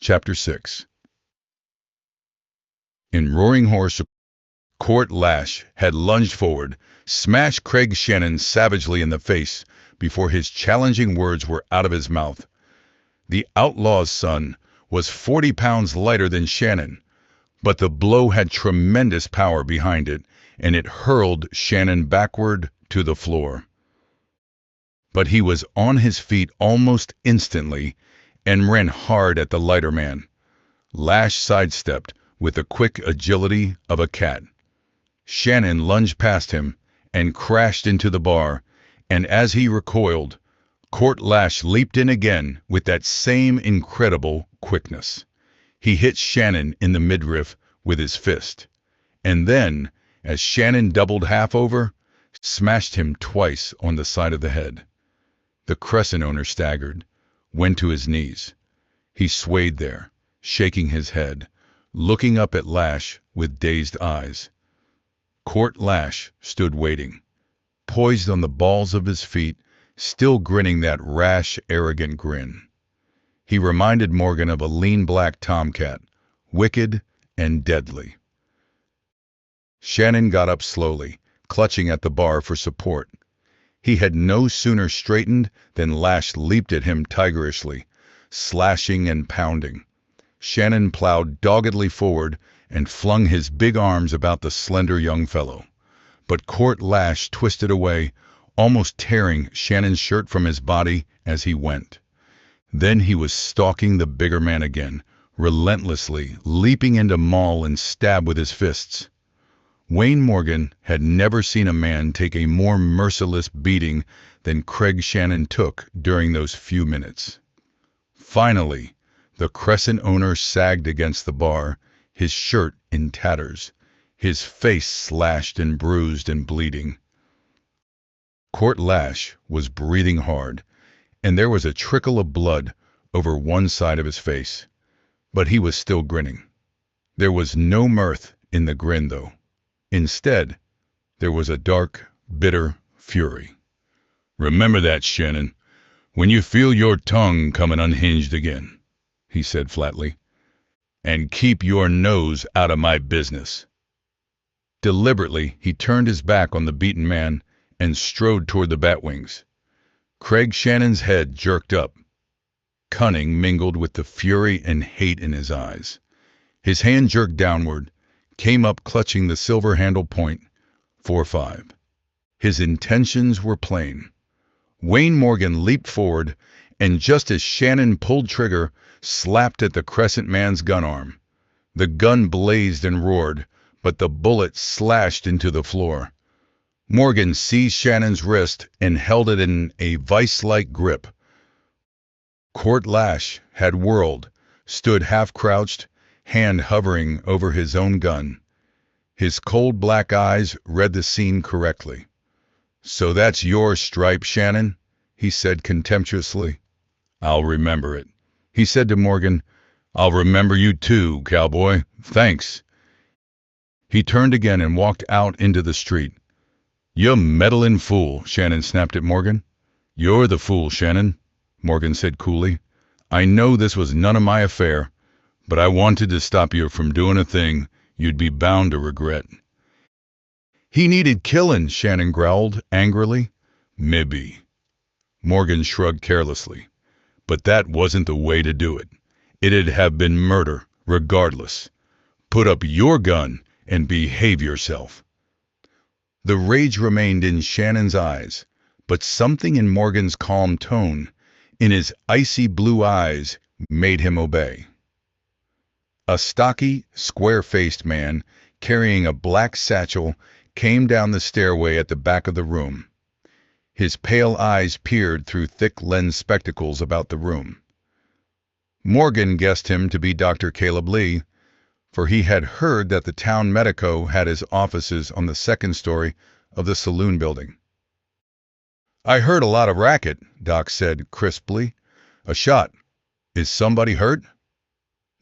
Chapter 6. In Roaring Horse, Court Lash had lunged forward, smashed Craig Shannon savagely in the face before his challenging words were out of his mouth. The outlaw's son was 40 pounds lighter than Shannon, but the blow had tremendous power behind it, and it hurled Shannon backward to the floor. But he was on his feet almost instantly and ran hard at the lighter man. Lash sidestepped with the quick agility of a cat. Shannon lunged past him and crashed into the bar, and as he recoiled, Court Lash leaped in again with that same incredible quickness. He hit Shannon in the midriff with his fist, and then, as Shannon doubled half over, smashed him twice on the side of the head. The crescent owner staggered, went to his knees. He swayed there, shaking his head, looking up at Lash with dazed eyes. Court Lash stood waiting, poised on the balls of his feet, still grinning that rash, arrogant grin. He reminded Morgan of a lean black tomcat, wicked and deadly. Shannon got up slowly, clutching at the bar for support. He had no sooner straightened than Lash leaped at him tigerishly, slashing and pounding. Shannon plowed doggedly forward and flung his big arms about the slender young fellow. But Court Lash twisted away, almost tearing Shannon's shirt from his body as he went. Then he was stalking the bigger man again, relentlessly, leaping into maul and stab with his fists. Wayne Morgan had never seen a man take a more merciless beating than Craig Shannon took during those few minutes. Finally, the crescent owner sagged against the bar, his shirt in tatters, his face slashed and bruised and bleeding. Court Lash was breathing hard, and there was a trickle of blood over one side of his face, but he was still grinning. There was no mirth in the grin, though. Instead, there was a dark, bitter fury. "Remember that, Shannon, when you feel your tongue coming unhinged again," he said flatly. "And keep your nose out of my business." Deliberately, he turned his back on the beaten man and strode toward the batwings. Craig Shannon's head jerked up. Cunning mingled with the fury and hate in his eyes. His hand jerked downward, came up clutching the silver handle point, 4-5. His intentions were plain. Wayne Morgan leaped forward, and just as Shannon pulled trigger, slapped at the crescent man's gun arm. The gun blazed and roared, but the bullet slashed into the floor. Morgan seized Shannon's wrist and held it in a vice-like grip. Court Lash had whirled, stood half-crouched, hand hovering over his own gun. His cold black eyes read the scene correctly. "So that's your stripe, Shannon?" he said contemptuously. "I'll remember it." He said to Morgan, "I'll remember you too, cowboy. Thanks." He turned again and walked out into the street. "You meddling fool," Shannon snapped at Morgan. "You're the fool, Shannon," Morgan said coolly. "I know this was none of my affair, but I wanted to stop you from doing a thing you'd be bound to regret." "He needed killing," Shannon growled angrily. "Maybe." Morgan shrugged carelessly. "But that wasn't the way to do it. It'd have been murder, regardless. Put up your gun and behave yourself." The rage remained in Shannon's eyes, but something in Morgan's calm tone, in his icy blue eyes, made him obey. A stocky, square-faced man, carrying a black satchel, came down the stairway at the back of the room. His pale eyes peered through thick lens spectacles about the room. Morgan guessed him to be Dr. Caleb Lee, for he had heard that the town medico had his offices on the second story of the saloon building. "I heard a lot of racket," Doc said crisply. "A shot. Is somebody hurt?"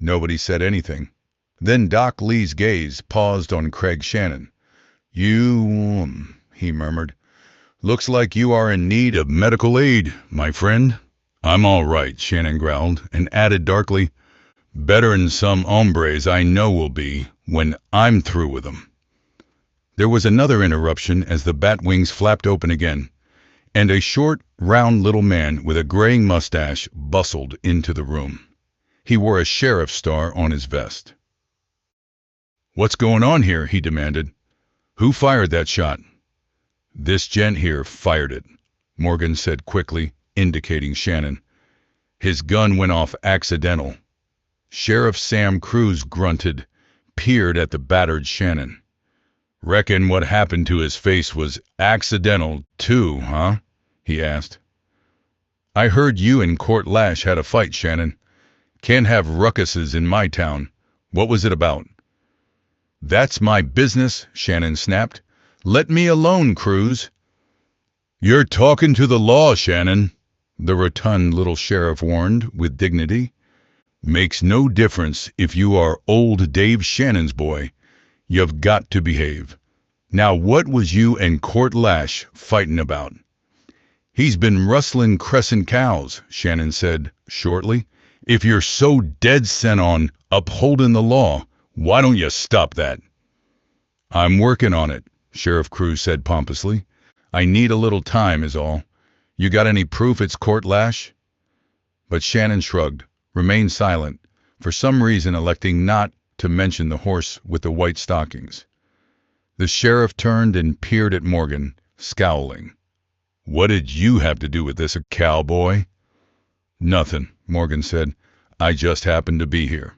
Nobody said anything. Then Doc Lee's gaze paused on Craig Shannon. "You," he murmured, "looks like you are in need of medical aid, my friend." "I'm all right," Shannon growled, and added darkly, Better'n some hombres I know will be when I'm through with 'em." There was another interruption as the bat wings flapped open again, and a short, round little man with a graying mustache bustled into the room. He wore a sheriff's star on his vest. "What's going on here?" he demanded. "Who fired that shot?" "This gent here fired it," Morgan said quickly, indicating Shannon. "His gun went off accidental." Sheriff Sam Cruz grunted, peered at the battered Shannon. "Reckon what happened to his face was accidental, too, huh?" he asked. "I heard you and Court Lash had a fight, Shannon. Can't have ruckuses in my town. What was it about?" "That's my business," Shannon snapped. "Let me alone, Cruz." "You're talking to the law, Shannon," the rotund little sheriff warned with dignity. "Makes no difference if you are old Dave Shannon's boy. You've got to behave. Now what was you and Court Lash fighting about?" "He's been rustling Crescent cows," Shannon said shortly. "If you're so dead set on upholding the law, why don't you stop that?" "I'm working on it," Sheriff Cruz said pompously. "I need a little time is all. You got any proof it's Court Lash?" But Shannon shrugged, remained silent, for some reason electing not to mention the horse with the white stockings. The sheriff turned and peered at Morgan, scowling. "What did you have to do with this, cowboy?" "Nothing," Morgan said. "I just happened to be here."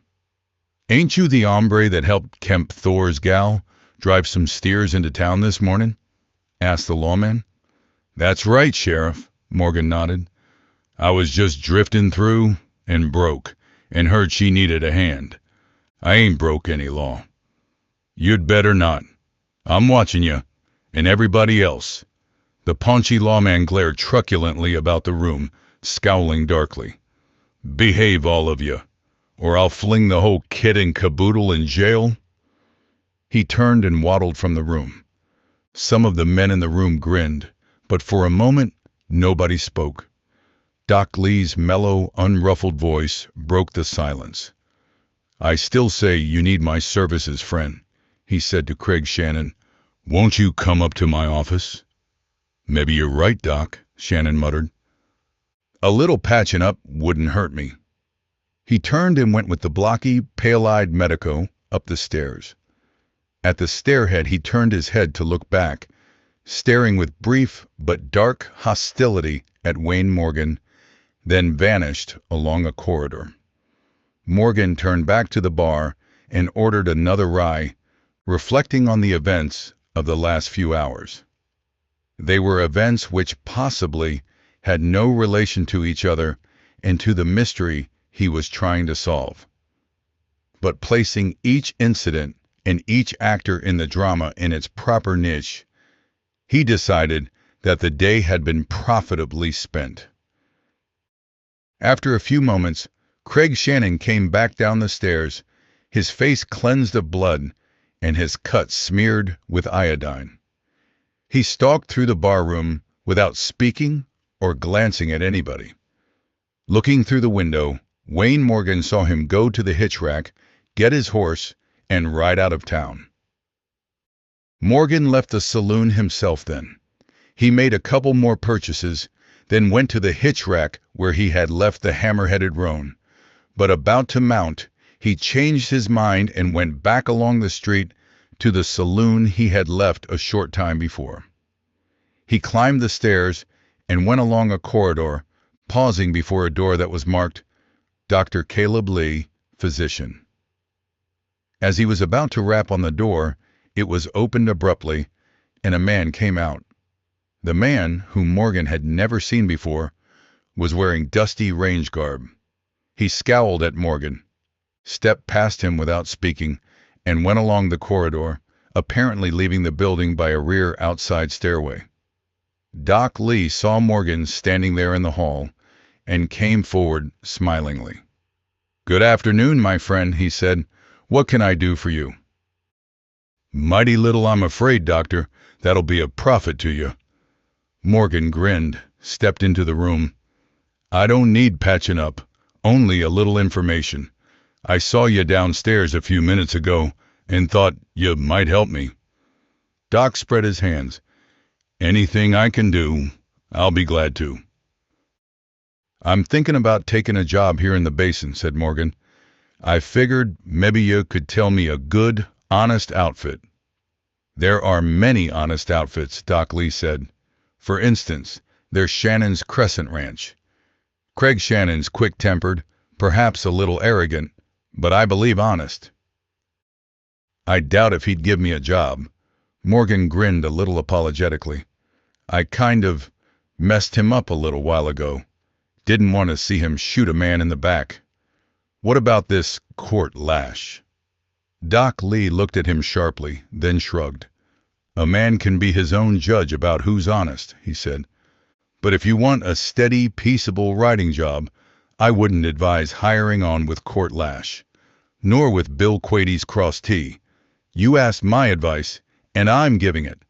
"Ain't you the hombre that helped Kemp Thor's gal drive some steers into town this morning?" asked the lawman. "That's right, Sheriff," Morgan nodded. "I was just drifting through and broke and heard she needed a hand. I ain't broke any law." "You'd better not. I'm watching you, and everybody else." The paunchy lawman glared truculently about the room, scowling darkly. "Behave, all of you, or I'll fling the whole kit and caboodle in jail." He turned and waddled from the room. Some of the men in the room grinned, but for a moment nobody spoke. Doc Lee's mellow, unruffled voice broke the silence. "I still say you need my services, friend," he said to Craig Shannon. "Won't you come up to my office?" "Maybe you're right, Doc," Shannon muttered. "A little patching up wouldn't hurt me." He turned and went with the blocky, pale-eyed medico up the stairs. At the stairhead he turned his head to look back, staring with brief but dark hostility at Wayne Morgan, then vanished along a corridor. Morgan turned back to the bar and ordered another rye, reflecting on the events of the last few hours. They were events which possibly had no relation to each other and to the mystery he was trying to solve. But placing each incident and each actor in the drama in its proper niche, he decided that the day had been profitably spent. After a few moments, Craig Shannon came back down the stairs, his face cleansed of blood and his cut smeared with iodine. He stalked through the barroom without speaking or glancing at anybody. Looking through the window, Wayne Morgan saw him go to the hitch rack, get his horse, and ride out of town. Morgan left the saloon himself then. He made a couple more purchases, then went to the hitch rack where he had left the hammer-headed roan. But about to mount, he changed his mind and went back along the street to the saloon he had left a short time before. He climbed the stairs and went along a corridor, pausing before a door that was marked, "Dr. Caleb Lee, Physician." As he was about to rap on the door, it was opened abruptly, and a man came out. The man, whom Morgan had never seen before, was wearing dusty range garb. He scowled at Morgan, stepped past him without speaking, and went along the corridor, apparently leaving the building by a rear outside stairway. Doc Lee saw Morgan standing there in the hall, and came forward smilingly. "Good afternoon, my friend," he said. "What can I do for you?" "Mighty little, I'm afraid, Doctor. That'll be a profit to you." Morgan grinned, stepped into the room. "I don't need patching up, only a little information. I saw you downstairs a few minutes ago and thought you might help me. Doc spread his hands. Anything I can do, I'll be glad to. I'm thinking about taking a job here in the basin, said Morgan. I figured maybe you could tell me a good, honest outfit. There are many honest outfits, Doc Lee said. For instance, there's Shannon's Crescent Ranch. Craig Shannon's quick-tempered, perhaps a little arrogant, but I believe honest. I doubt if he'd give me a job. Morgan grinned a little apologetically. I kind of messed him up a little while ago. Didn't want to see him shoot a man in the back. What about this court lash? Doc Lee looked at him sharply, then shrugged. A man can be his own judge about who's honest, he said. But if you want a steady, peaceable writing job, I wouldn't advise hiring on with court lash, nor with Bill Quady's cross T. You asked my advice, and I'm giving it.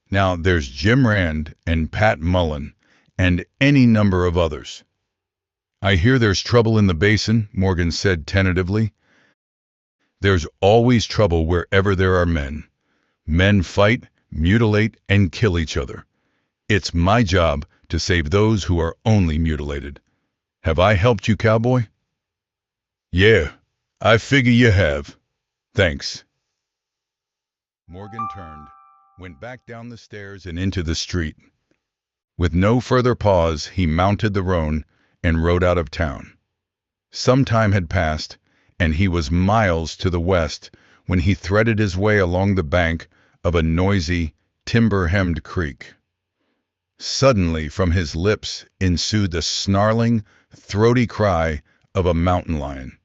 Now there's Jim Rand and Pat Mullen, and any number of others. I hear there's trouble in the basin, Morgan said tentatively. There's always trouble wherever there are men. Men fight, mutilate, and kill each other. It's my job to save those who are only mutilated. Have I helped you, cowboy? Yeah, I figure you have. Thanks. Morgan turned, went back down the stairs and into the street. With no further pause, he mounted the roan and rode out of town. Some time had passed, and he was miles to the west when he threaded his way along the bank of a noisy, timber-hemmed creek. Suddenly from his lips ensued the snarling, throaty cry of a mountain lion.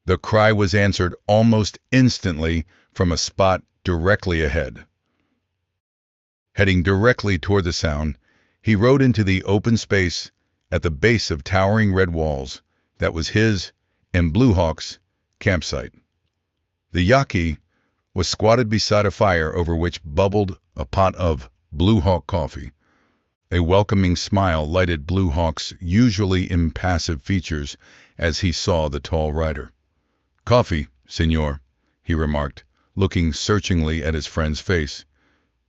The cry was answered almost instantly from a spot directly ahead. Heading directly toward the sound, he rode into the open space at the base of towering red walls that was his and Blue Hawk's campsite. The Yaqui was squatted beside a fire over which bubbled a pot of Blue Hawk coffee. A welcoming smile lighted Blue Hawk's usually impassive features as he saw the tall rider. "Coffee, senor," he remarked, looking searchingly at his friend's face.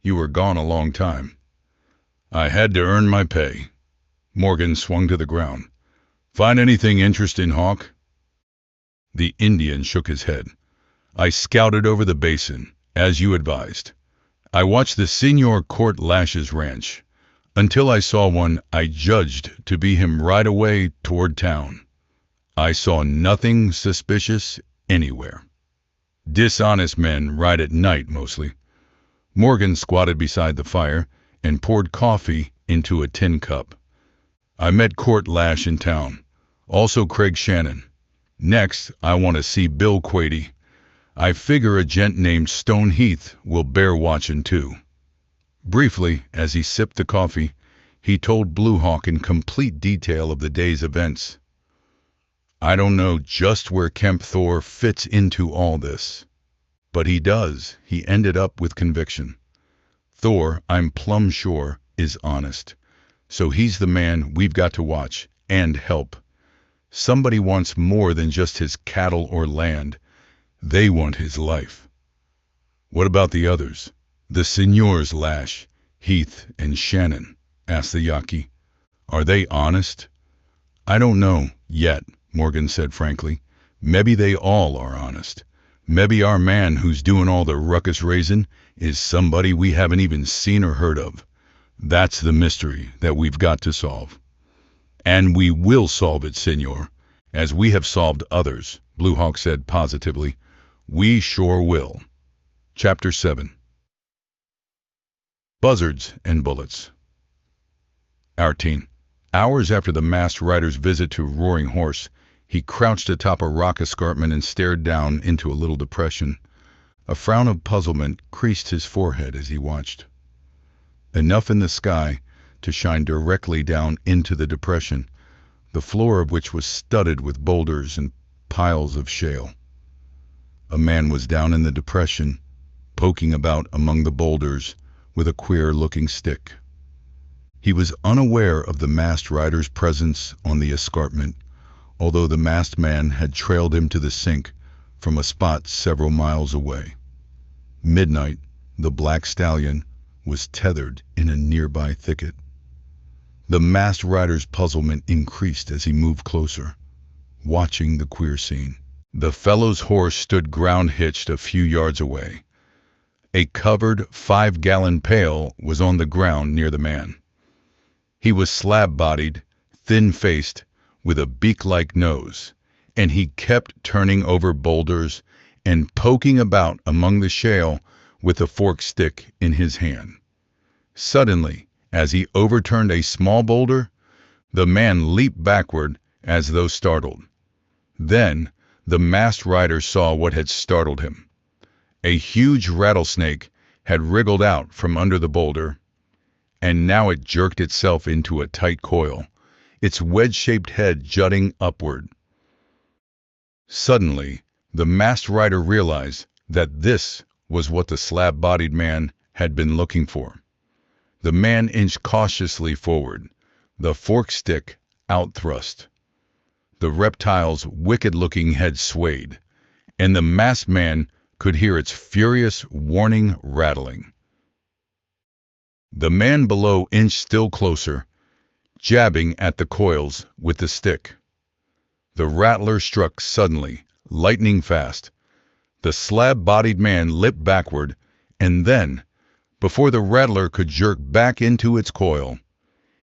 "You were gone a long time." "I had to earn my pay." Morgan swung to the ground. "Find anything interesting, Hawk?" The Indian shook his head. "I scouted over the basin, as you advised. I watched the Senor Court Lash's ranch, until I saw one I judged to be him right away toward town. I saw nothing suspicious anywhere. Dishonest men ride at night mostly." Morgan squatted beside the fire and poured coffee into a tin cup. "I met Court Lash in town, also Craig Shannon. Next, I want to see Bill Quady. I figure a gent named Stone Heath will bear watching too." Briefly, as he sipped the coffee, he told Blue Hawk in complete detail of the day's events. "I don't know just where Kemp Thor fits into all this, but he does," he ended up with conviction. "Thor, I'm plumb sure, is honest, so he's the man we've got to watch and help. Somebody wants more than just his cattle or land. They want his life." "What about the others? The Senors Lash, Heath, and Shannon?" asked the Yaqui. "Are they honest?" "I don't know, yet," Morgan said frankly. "Maybe they all are honest. Maybe our man who's doing all the ruckus raising is somebody we haven't even seen or heard of. That's the mystery that we've got to solve." "And we will solve it, senor, as we have solved others," Blue Hawk said positively. "We sure will." Chapter 7. Buzzards and Bullets. Artine. Hours after the masked rider's visit to Roaring Horse, he crouched atop a rock escarpment and stared down into a little depression. A frown of puzzlement creased his forehead as he watched. Enough in the sky to shine directly down into the depression, the floor of which was studded with boulders and piles of shale. A man was down in the depression, poking about among the boulders with a queer-looking stick. He was unaware of the masked rider's presence on the escarpment, although the masked man had trailed him to the sink from a spot several miles away. Midnight, the black stallion was tethered in a nearby thicket. The masked rider's puzzlement increased as he moved closer, watching the queer scene. The fellow's horse stood ground-hitched a few yards away. A covered 5-gallon pail was on the ground near the man. He was slab-bodied, thin-faced, with a beak-like nose, and he kept turning over boulders and poking about among the shale with a forked stick in his hand. Suddenly, as he overturned a small boulder, the man leaped backward as though startled. Then, the masked rider saw what had startled him. A huge rattlesnake had wriggled out from under the boulder, and now it jerked itself into a tight coil, its wedge-shaped head jutting upward. Suddenly, the masked rider realized that this was what the slab-bodied man had been looking for. The man inched cautiously forward, the forked stick outthrust. The reptile's wicked-looking head swayed, and the masked man could hear its furious, warning rattling. The man below inched still closer, jabbing at the coils with the stick. The rattler struck suddenly, lightning fast. The slab-bodied man leaped backward, and then, before the rattler could jerk back into its coil,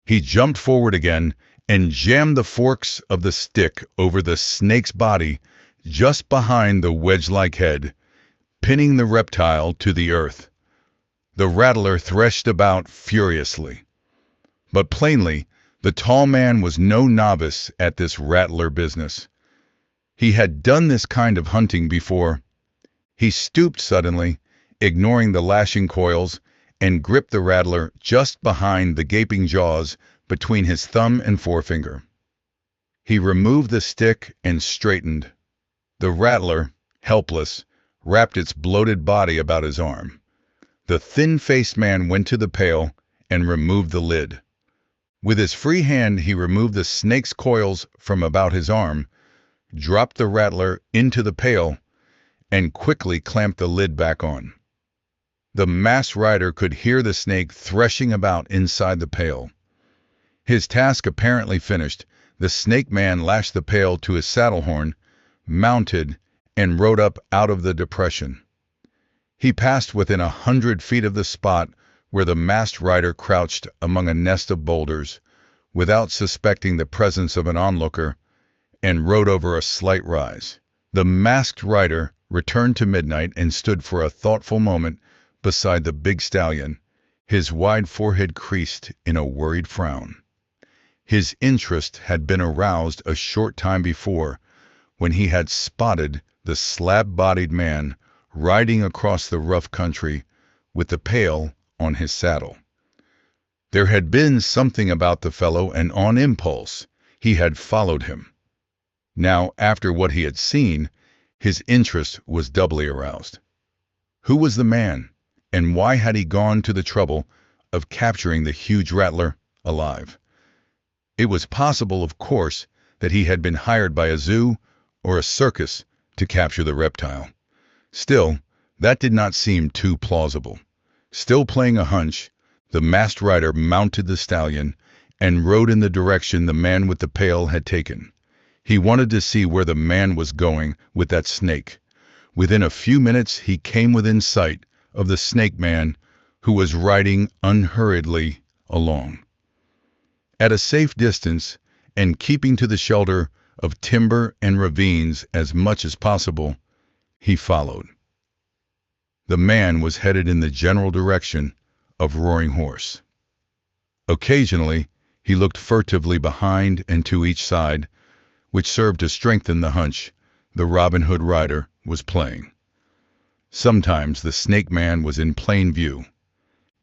he jumped forward again and jammed the forks of the stick over the snake's body just behind the wedge-like head, pinning the reptile to the earth. The rattler threshed about furiously. But plainly, the tall man was no novice at this rattler business. He had done this kind of hunting before. He stooped suddenly, ignoring the lashing coils, and gripped the rattler just behind the gaping jaws between his thumb and forefinger. He removed the stick and straightened. The rattler, helpless, wrapped its bloated body about his arm. The thin-faced man went to the pail and removed the lid. With his free hand he removed the snake's coils from about his arm, dropped the rattler into the pail, and quickly clamped the lid back on. The masked rider could hear the snake threshing about inside the pail. His task apparently finished, the snake man lashed the pail to his saddle horn, mounted, and rode up out of the depression. He passed within 100 feet of the spot where the masked rider crouched among a nest of boulders, without suspecting the presence of an onlooker, and rode over a slight rise. The masked rider returned to Midnight and stood for a thoughtful moment beside the big stallion, his wide forehead creased in a worried frown. His interest had been aroused a short time before, when he had spotted the slab-bodied man riding across the rough country with the pail on his saddle. There had been something about the fellow, and on impulse, he had followed him. Now, after what he had seen, his interest was doubly aroused. Who was the man, and why had he gone to the trouble of capturing the huge rattler alive? It was possible, of course, that he had been hired by a zoo or a circus to capture the reptile. Still, that did not seem too plausible. Still playing a hunch, the masked rider mounted the stallion and rode in the direction the man with the pail had taken. He wanted to see where the man was going with that snake. Within a few minutes he came within sight of the snake man, who was riding unhurriedly along. At a safe distance, and keeping to the shelter of timber and ravines as much as possible, he followed. The man was headed in the general direction of Roaring Horse. Occasionally, he looked furtively behind and to each side, which served to strengthen the hunch the Robin Hood rider was playing. Sometimes the snake man was in plain view.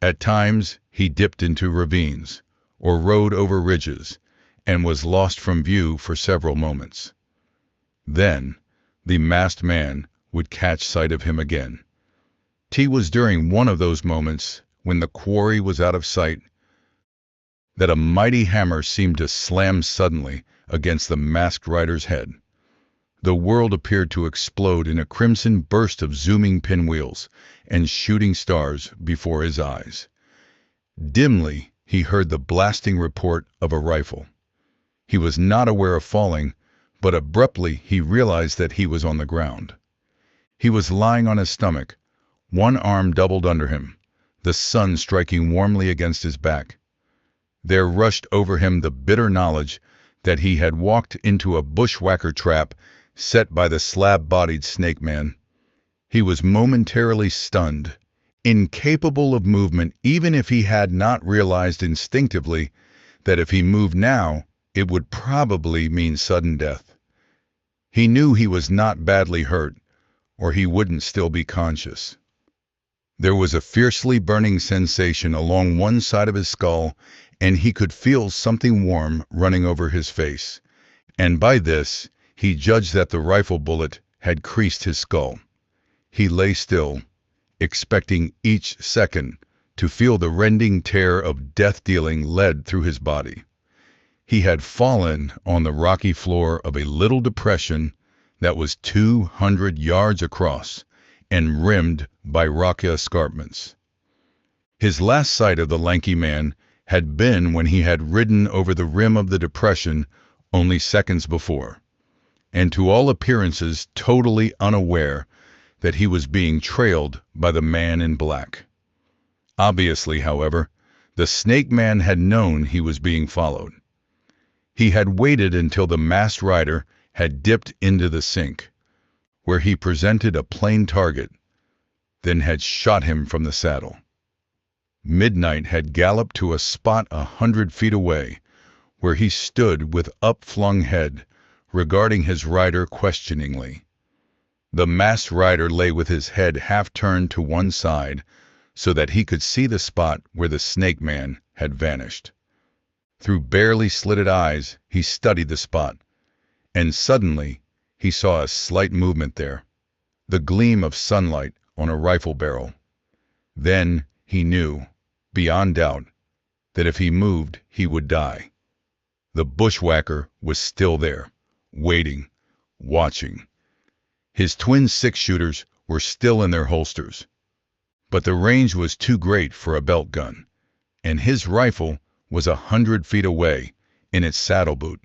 At times he dipped into ravines, or rode over ridges, and was lost from view for several moments. Then the masked man would catch sight of him again. 'Twas during one of those moments, when the quarry was out of sight, that a mighty hammer seemed to slam suddenly against the masked rider's head. The world appeared to explode in a crimson burst of zooming pinwheels and shooting stars before his eyes. Dimly, he heard the blasting report of a rifle. He was not aware of falling, but abruptly he realized that he was on the ground. He was lying on his stomach, one arm doubled under him, the sun striking warmly against his back. There rushed over him the bitter knowledge that he had walked into a bushwhacker trap set by the slab-bodied snake man. He was momentarily stunned, incapable of movement, even if he had not realized instinctively that if he moved now, it would probably mean sudden death. He knew he was not badly hurt, or he wouldn't still be conscious. There was a fiercely burning sensation along one side of his skull, and he could feel something warm running over his face. And by this, he judged that the rifle bullet had creased his skull. He lay still, expecting each second to feel the rending tear of death-dealing lead through his body. He had fallen on the rocky floor of a little depression that was 200 yards across and rimmed by rocky escarpments. His last sight of the lanky man had been when he had ridden over the rim of the depression only seconds before, and to all appearances totally unaware that he was being trailed by the man in black. Obviously, however, the snake man had known he was being followed. He had waited until the masked rider had dipped into the sink, where he presented a plain target, then had shot him from the saddle. Midnight had galloped to a spot 100 feet away, where he stood with upflung head, regarding his rider questioningly. The masked rider lay with his head half turned to one side, so that he could see the spot where the snake man had vanished. Through barely slitted eyes, he studied the spot, and suddenly he saw a slight movement there, the gleam of sunlight on a rifle barrel. Then he knew, beyond doubt, that if he moved, he would die. The bushwhacker was still there, waiting, watching. His twin six-shooters were still in their holsters, but the range was too great for a belt gun, and his rifle was 100 feet away in its saddle boot.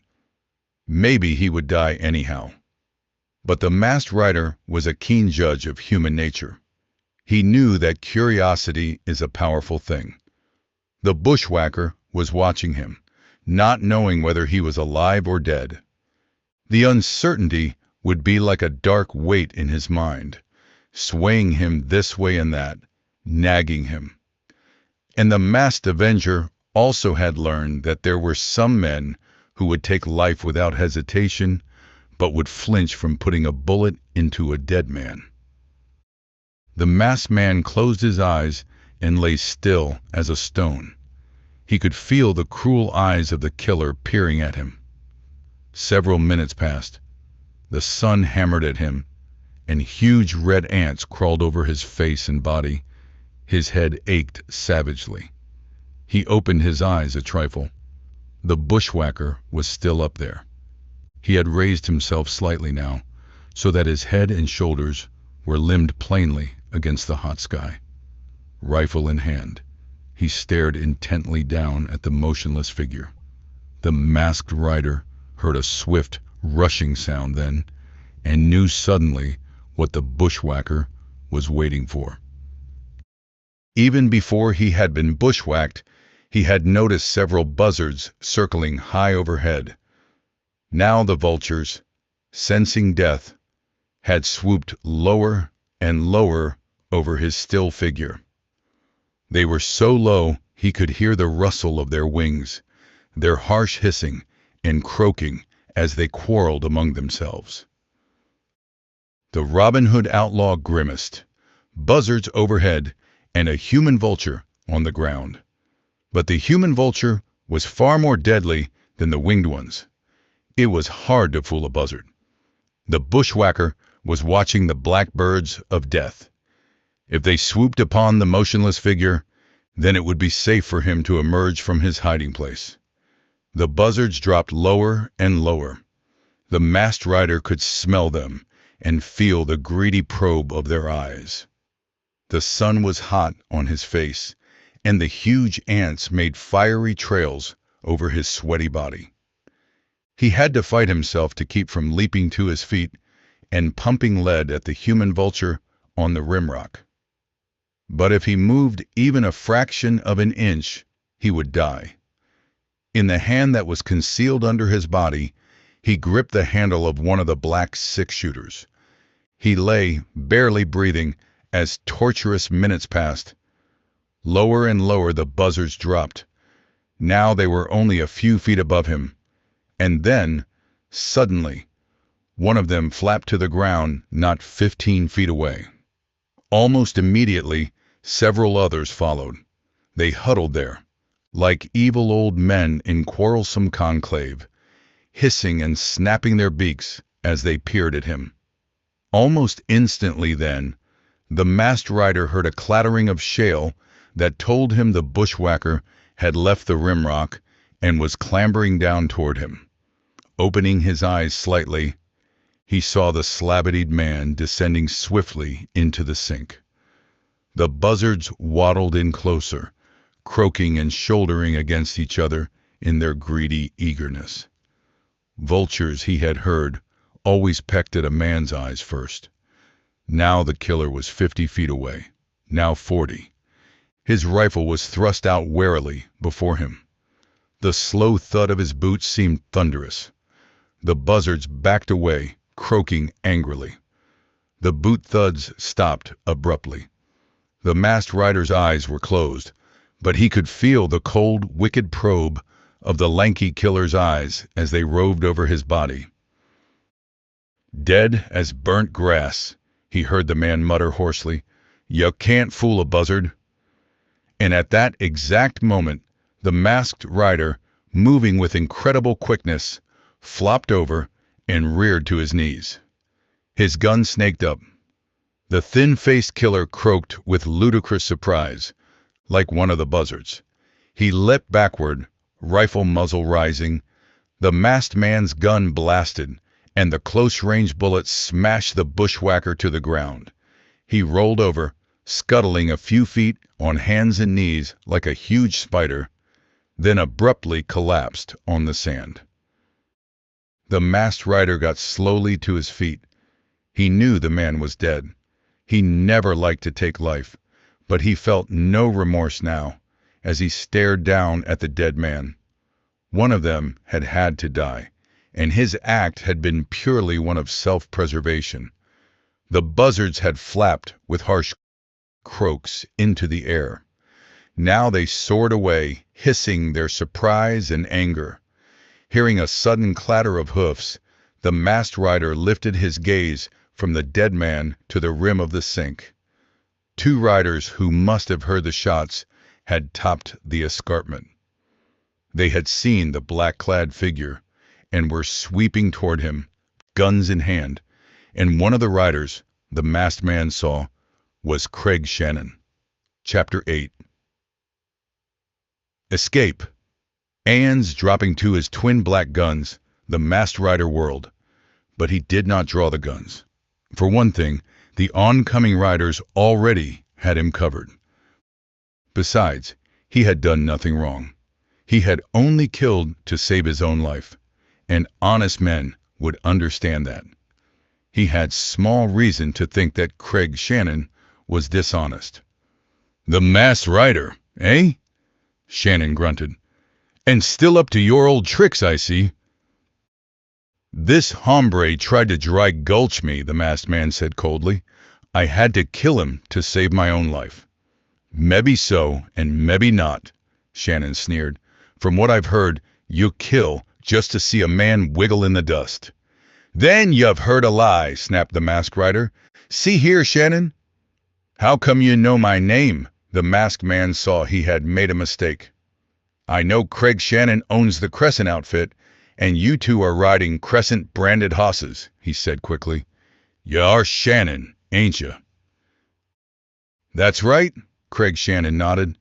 Maybe he would die anyhow. But the masked rider was a keen judge of human nature. He knew that curiosity is a powerful thing. The bushwhacker was watching him, not knowing whether he was alive or dead. The uncertainty would be like a dark weight in his mind, swaying him this way and that, nagging him. And the masked avenger also had learned that there were some men who would take life without hesitation, but would flinch from putting a bullet into a dead man. The masked man closed his eyes and lay still as a stone. He could feel the cruel eyes of the killer peering at him. Several minutes passed. The sun hammered at him, and huge red ants crawled over his face and body. His head ached savagely. He opened his eyes a trifle. The bushwhacker was still up there. He had raised himself slightly now, so that his head and shoulders were limned plainly against the hot sky. Rifle in hand, he stared intently down at the motionless figure. The masked rider heard a swift, rushing sound then, and knew suddenly what the bushwhacker was waiting for. Even before he had been bushwhacked, he had noticed several buzzards circling high overhead. Now the vultures, sensing death, had swooped lower and lower over his still figure. They were so low he could hear the rustle of their wings, their harsh hissing and croaking as they quarreled among themselves. The Robin Hood outlaw grimaced, buzzards overhead and a human vulture on the ground. But the human vulture was far more deadly than the winged ones. It was hard to fool a buzzard. The bushwhacker was watching the black birds of death. If they swooped upon the motionless figure, then it would be safe for him to emerge from his hiding place. The buzzards dropped lower and lower. The masked rider could smell them and feel the greedy probe of their eyes. The sun was hot on his face, and the huge ants made fiery trails over his sweaty body. He had to fight himself to keep from leaping to his feet and pumping lead at the human vulture on the rimrock. But if he moved even a fraction of an inch, he would die. In the hand that was concealed under his body, he gripped the handle of one of the black six-shooters. He lay, barely breathing, as torturous minutes passed. Lower and lower the buzzards dropped. Now they were only a few feet above him. And then, suddenly, one of them flapped to the ground not 15 feet away. Almost immediately, several others followed. They huddled there, like evil old men in quarrelsome conclave, hissing and snapping their beaks as they peered at him. Almost instantly then, the masked rider heard a clattering of shale that told him the bushwhacker had left the rimrock and was clambering down toward him. Opening his eyes slightly, he saw the slabbered man descending swiftly into the sink. The buzzards waddled in closer, croaking and shouldering against each other in their greedy eagerness. Vultures, he had heard, always pecked at a man's eyes first. Now the killer was 50 feet away, now 40. His rifle was thrust out warily before him. The slow thud of his boots seemed thunderous. The buzzards backed away, croaking angrily. The boot thuds stopped abruptly. The masked rider's eyes were closed, but he could feel the cold, wicked probe of the lanky killer's eyes as they roved over his body. "Dead as burnt grass," he heard the man mutter hoarsely. "You can't fool a buzzard." And at that exact moment, the masked rider, moving with incredible quickness, flopped over and reared to his knees. His gun snaked up. The thin-faced killer croaked with ludicrous surprise, like one of the buzzards. He leapt backward, rifle muzzle rising. The masked man's gun blasted, and the close-range bullet smashed the bushwhacker to the ground. He rolled over, scuttling a few feet on hands and knees like a huge spider, then abruptly collapsed on the sand. The masked rider got slowly to his feet. He knew the man was dead. He never liked to take life, but he felt no remorse now as he stared down at the dead man. One of them had had to die, and his act had been purely one of self-preservation. The buzzards had flapped with harsh croaks into the air. Now they soared away, hissing their surprise and anger. Hearing a sudden clatter of hoofs, the masked rider lifted his gaze from the dead man to the rim of the sink. Two riders who must have heard the shots had topped the escarpment. They had seen the black-clad figure and were sweeping toward him, guns in hand, and one of the riders, the masked man saw, was Craig Shannon. Chapter 8. Escape. Hands dropping to his twin black guns, the masked rider whirled, but he did not draw the guns. For one thing, the oncoming riders already had him covered. Besides, he had done nothing wrong. He had only killed to save his own life, and honest men would understand that. He had small reason to think that Craig Shannon was dishonest. "The masked rider, eh?" Shannon grunted. "And still up to your old tricks, I see." "This hombre tried to dry gulch me," the masked man said coldly. "I had to kill him to save my own life." "Mebbe so, and mebbe not," Shannon sneered. "From what I've heard, you kill just to see a man wiggle in the dust." "Then you've heard a lie," snapped the masked rider. "See here, Shannon." "How come you know my name?" The masked man saw he had made a mistake. "I know Craig Shannon owns the Crescent outfit, and you two are riding Crescent-branded hosses," he said quickly. "You are Shannon, ain't you?" "That's right," Craig Shannon nodded.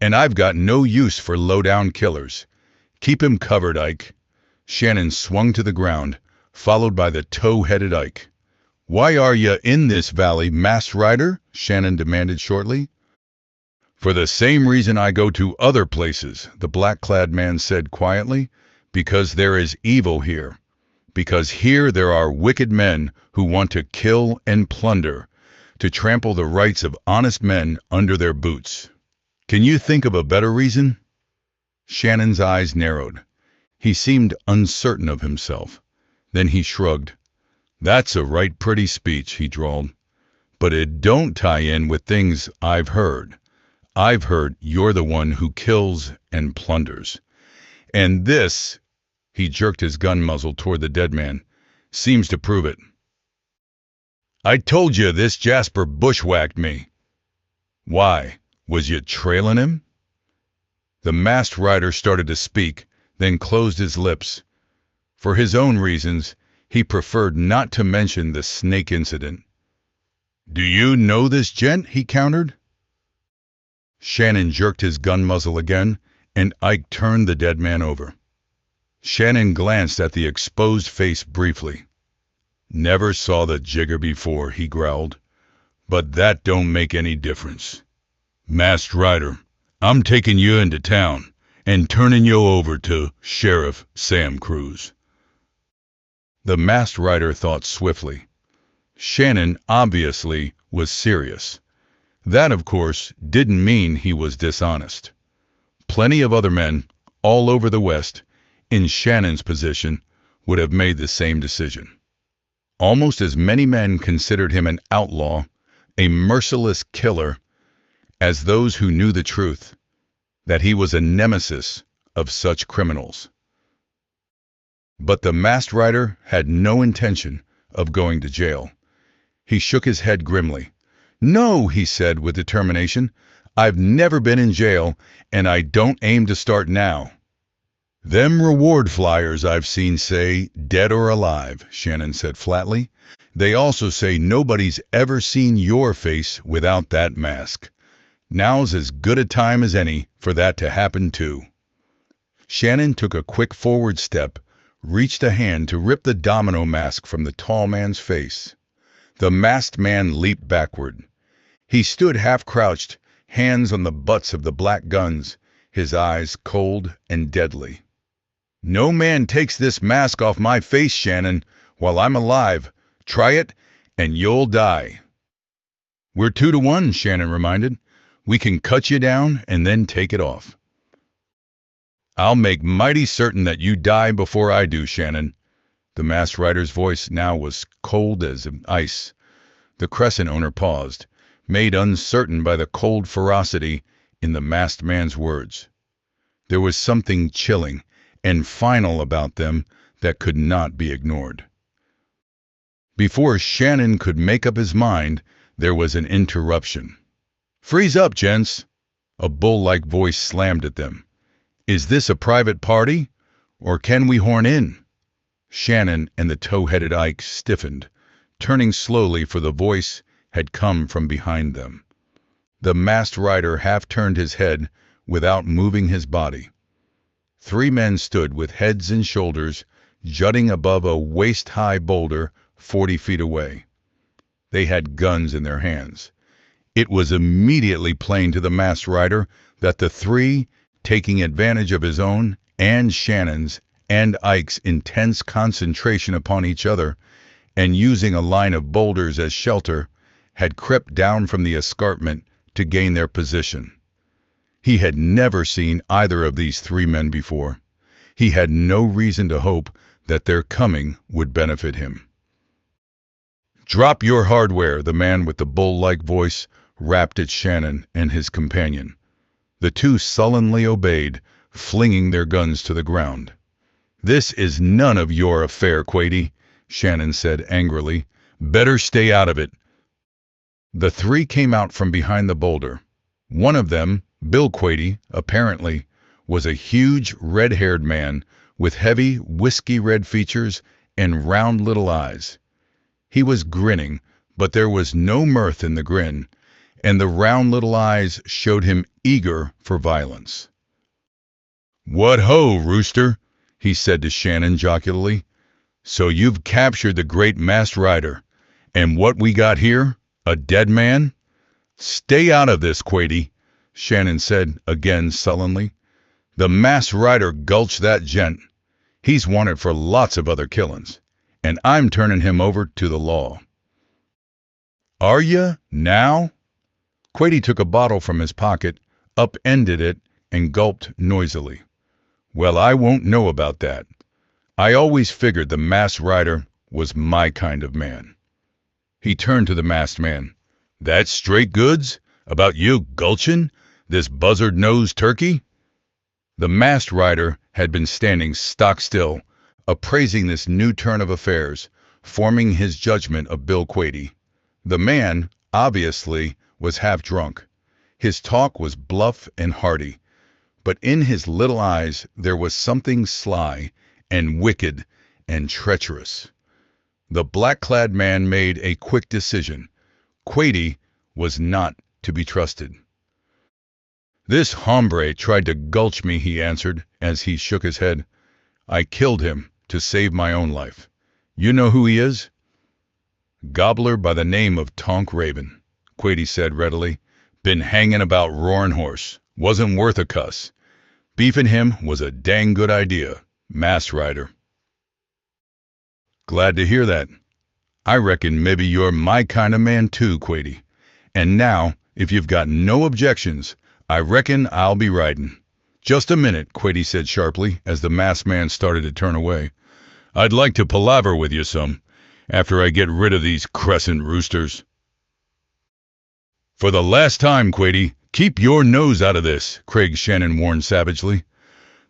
"And I've got no use for low-down killers. Keep him covered, Ike. Shannon swung to the ground, followed by the tow-headed Ike. Why are you in this valley, Masked Rider? Shannon demanded shortly. For the same reason I go to other places, the black-clad man said quietly. Because there is evil here. Because here there are wicked men who want to kill and plunder, to trample the rights of honest men under their boots. Can you think of a better reason? Shannon's eyes narrowed. He seemed uncertain of himself. Then he shrugged. That's a right pretty speech, he drawled. But it don't tie in with things I've heard. I've heard you're the one who kills and plunders. And this, he jerked his gun muzzle toward the dead man, seems to prove it. I told you this Jasper bushwhacked me. Why? Was you trailing him? The Masked Rider started to speak, then closed his lips. For his own reasons, he preferred not to mention the snake incident. Do you know this gent? He countered. Shannon jerked his gun muzzle again, and Ike turned the dead man over. Shannon glanced at the exposed face briefly. Never saw the jigger before, he growled. But that don't make any difference. Masked Rider, I'm taking you into town and turning you over to Sheriff Sam Cruz. The Masked Rider thought swiftly. Shannon obviously was serious. That, of course, didn't mean he was dishonest. Plenty of other men, all over the West, in Shannon's position, would have made the same decision. Almost as many men considered him an outlaw, a merciless killer, as those who knew the truth, that he was a nemesis of such criminals. But the Masked Rider had no intention of going to jail. He shook his head grimly. No, he said with determination, I've never been in jail, and I don't aim to start now. Them reward flyers I've seen say, dead or alive, Shannon said flatly. They also say nobody's ever seen your face without that mask. Now's as good a time as any for that to happen too. Shannon took a quick forward step, reached a hand to rip the domino mask from the tall man's face. The masked man leaped backward. He stood half-crouched, hands on the butts of the black guns, his eyes cold and deadly. No man takes this mask off my face, Shannon, while I'm alive. Try it, and you'll die. We're 2-1, Shannon reminded. We can cut you down and then take it off. I'll make mighty certain that you die before I do, Shannon. The Masked Rider's voice now was cold as ice. The Crescent owner paused, made uncertain by the cold ferocity in the masked man's words. There was something chilling and final about them that could not be ignored. Before Shannon could make up his mind, there was an interruption. Freeze up, gents! A bull-like voice slammed at them. Is this a private party, or can we horn in? Shannon and the tow-headed Ike stiffened, turning slowly for the voice had come from behind them. The Masked Rider half-turned his head without moving his body. 3 men stood with heads and shoulders jutting above a waist-high boulder 40 feet away. They had guns in their hands. It was immediately plain to the Masked Rider that the 3, taking advantage of his own and Shannon's and Ike's intense concentration upon each other, and using a line of boulders as shelter, had crept down from the escarpment to gain their position. He had never seen either of these 3 men before. He had no reason to hope that their coming would benefit him. Drop your hardware, the man with the bull-like voice rapped at Shannon and his companion. The 2 sullenly obeyed, flinging their guns to the ground. This is none of your affair, Quady, Shannon said angrily. Better stay out of it. The 3 came out from behind the boulder. One of them, Bill Quady, apparently, was a huge red-haired man with heavy, whiskey-red features and round little eyes. He was grinning, but there was no mirth in the grin, and the round little eyes showed him eager for violence. "What ho, Rooster," he said to Shannon jocularly. "So you've captured the great masked rider. And what we got here? A dead man?" "Stay out of this, Quady," Shannon said again sullenly. "The masked rider gulched that gent. He's wanted for lots of other killings, and I'm turning him over to the law." "Are you, now?" Quady took a bottle from his pocket, upended it, and gulped noisily. "Well, I won't know about that. I always figured the masked rider was my kind of man." He turned to the masked man. "That's straight goods? About you gulching this buzzard-nosed turkey?" The masked rider had been standing stock still, appraising this new turn of affairs, forming his judgment of Bill Quady. The man, obviously, was half drunk. His talk was bluff and hearty, but in his little eyes there was something sly and wicked and treacherous. The black-clad man made a quick decision. Quady was not to be trusted. "This hombre tried to gulch me," he answered as he shook his head. "I killed him to save my own life. You know who he is?" "Gobbler by the name of Tonk Raven," Quady said readily. "Been hanging about Roaring Horse. Wasn't worth a cuss. Beefing him was a dang good idea. Masked rider." "Glad to hear that. I reckon maybe you're my kind of man too, Quady. And now, if you've got no objections, I reckon I'll be riding." "Just a minute," Quady said sharply as the masked man started to turn away. "I'd like to palaver with you some, after I get rid of these crescent roosters." "For the last time, Quady, keep your nose out of this," Craig Shannon warned savagely.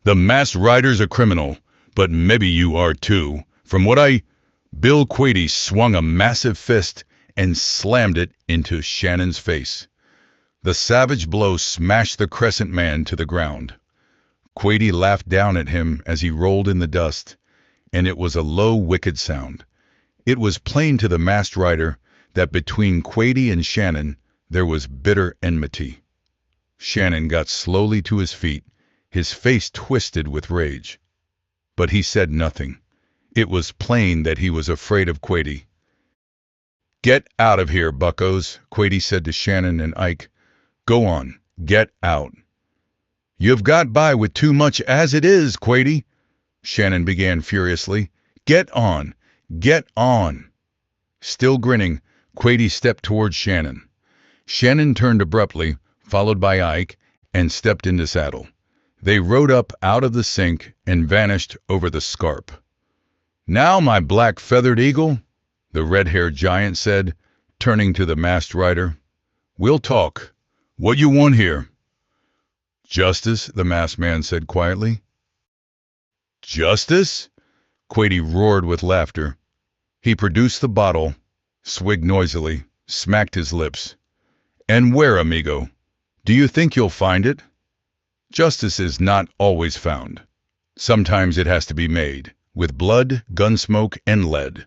"The masked rider's a criminal, but maybe you are too. From what I—" Bill Quady swung a massive fist and slammed it into Shannon's face. The savage blow smashed the crescent man to the ground. Quady laughed down at him as he rolled in the dust, and it was a low, wicked sound. It was plain to the masked rider that between Quady and Shannon there was bitter enmity. Shannon got slowly to his feet, his face twisted with rage. But he said nothing. It was plain that he was afraid of Quady. "Get out of here, buckos," Quady said to Shannon and Ike. "Go on, get out." "You've got by with too much as it is, Quady," Shannon began furiously. "Get on, get on." Still grinning, Quady stepped toward Shannon. Shannon turned abruptly, followed by Ike, and stepped into saddle. They rode up out of the sink and vanished over the scarp. "Now, my black-feathered eagle," the red-haired giant said, turning to the masked rider, "we'll talk. What you want here?" "Justice," the masked man said quietly. "Justice?" Quady roared with laughter. He produced the bottle, swigged noisily, smacked his lips. "And where, amigo? Do you think you'll find it? Justice is not always found. Sometimes it has to be made, with blood, gunsmoke, and lead."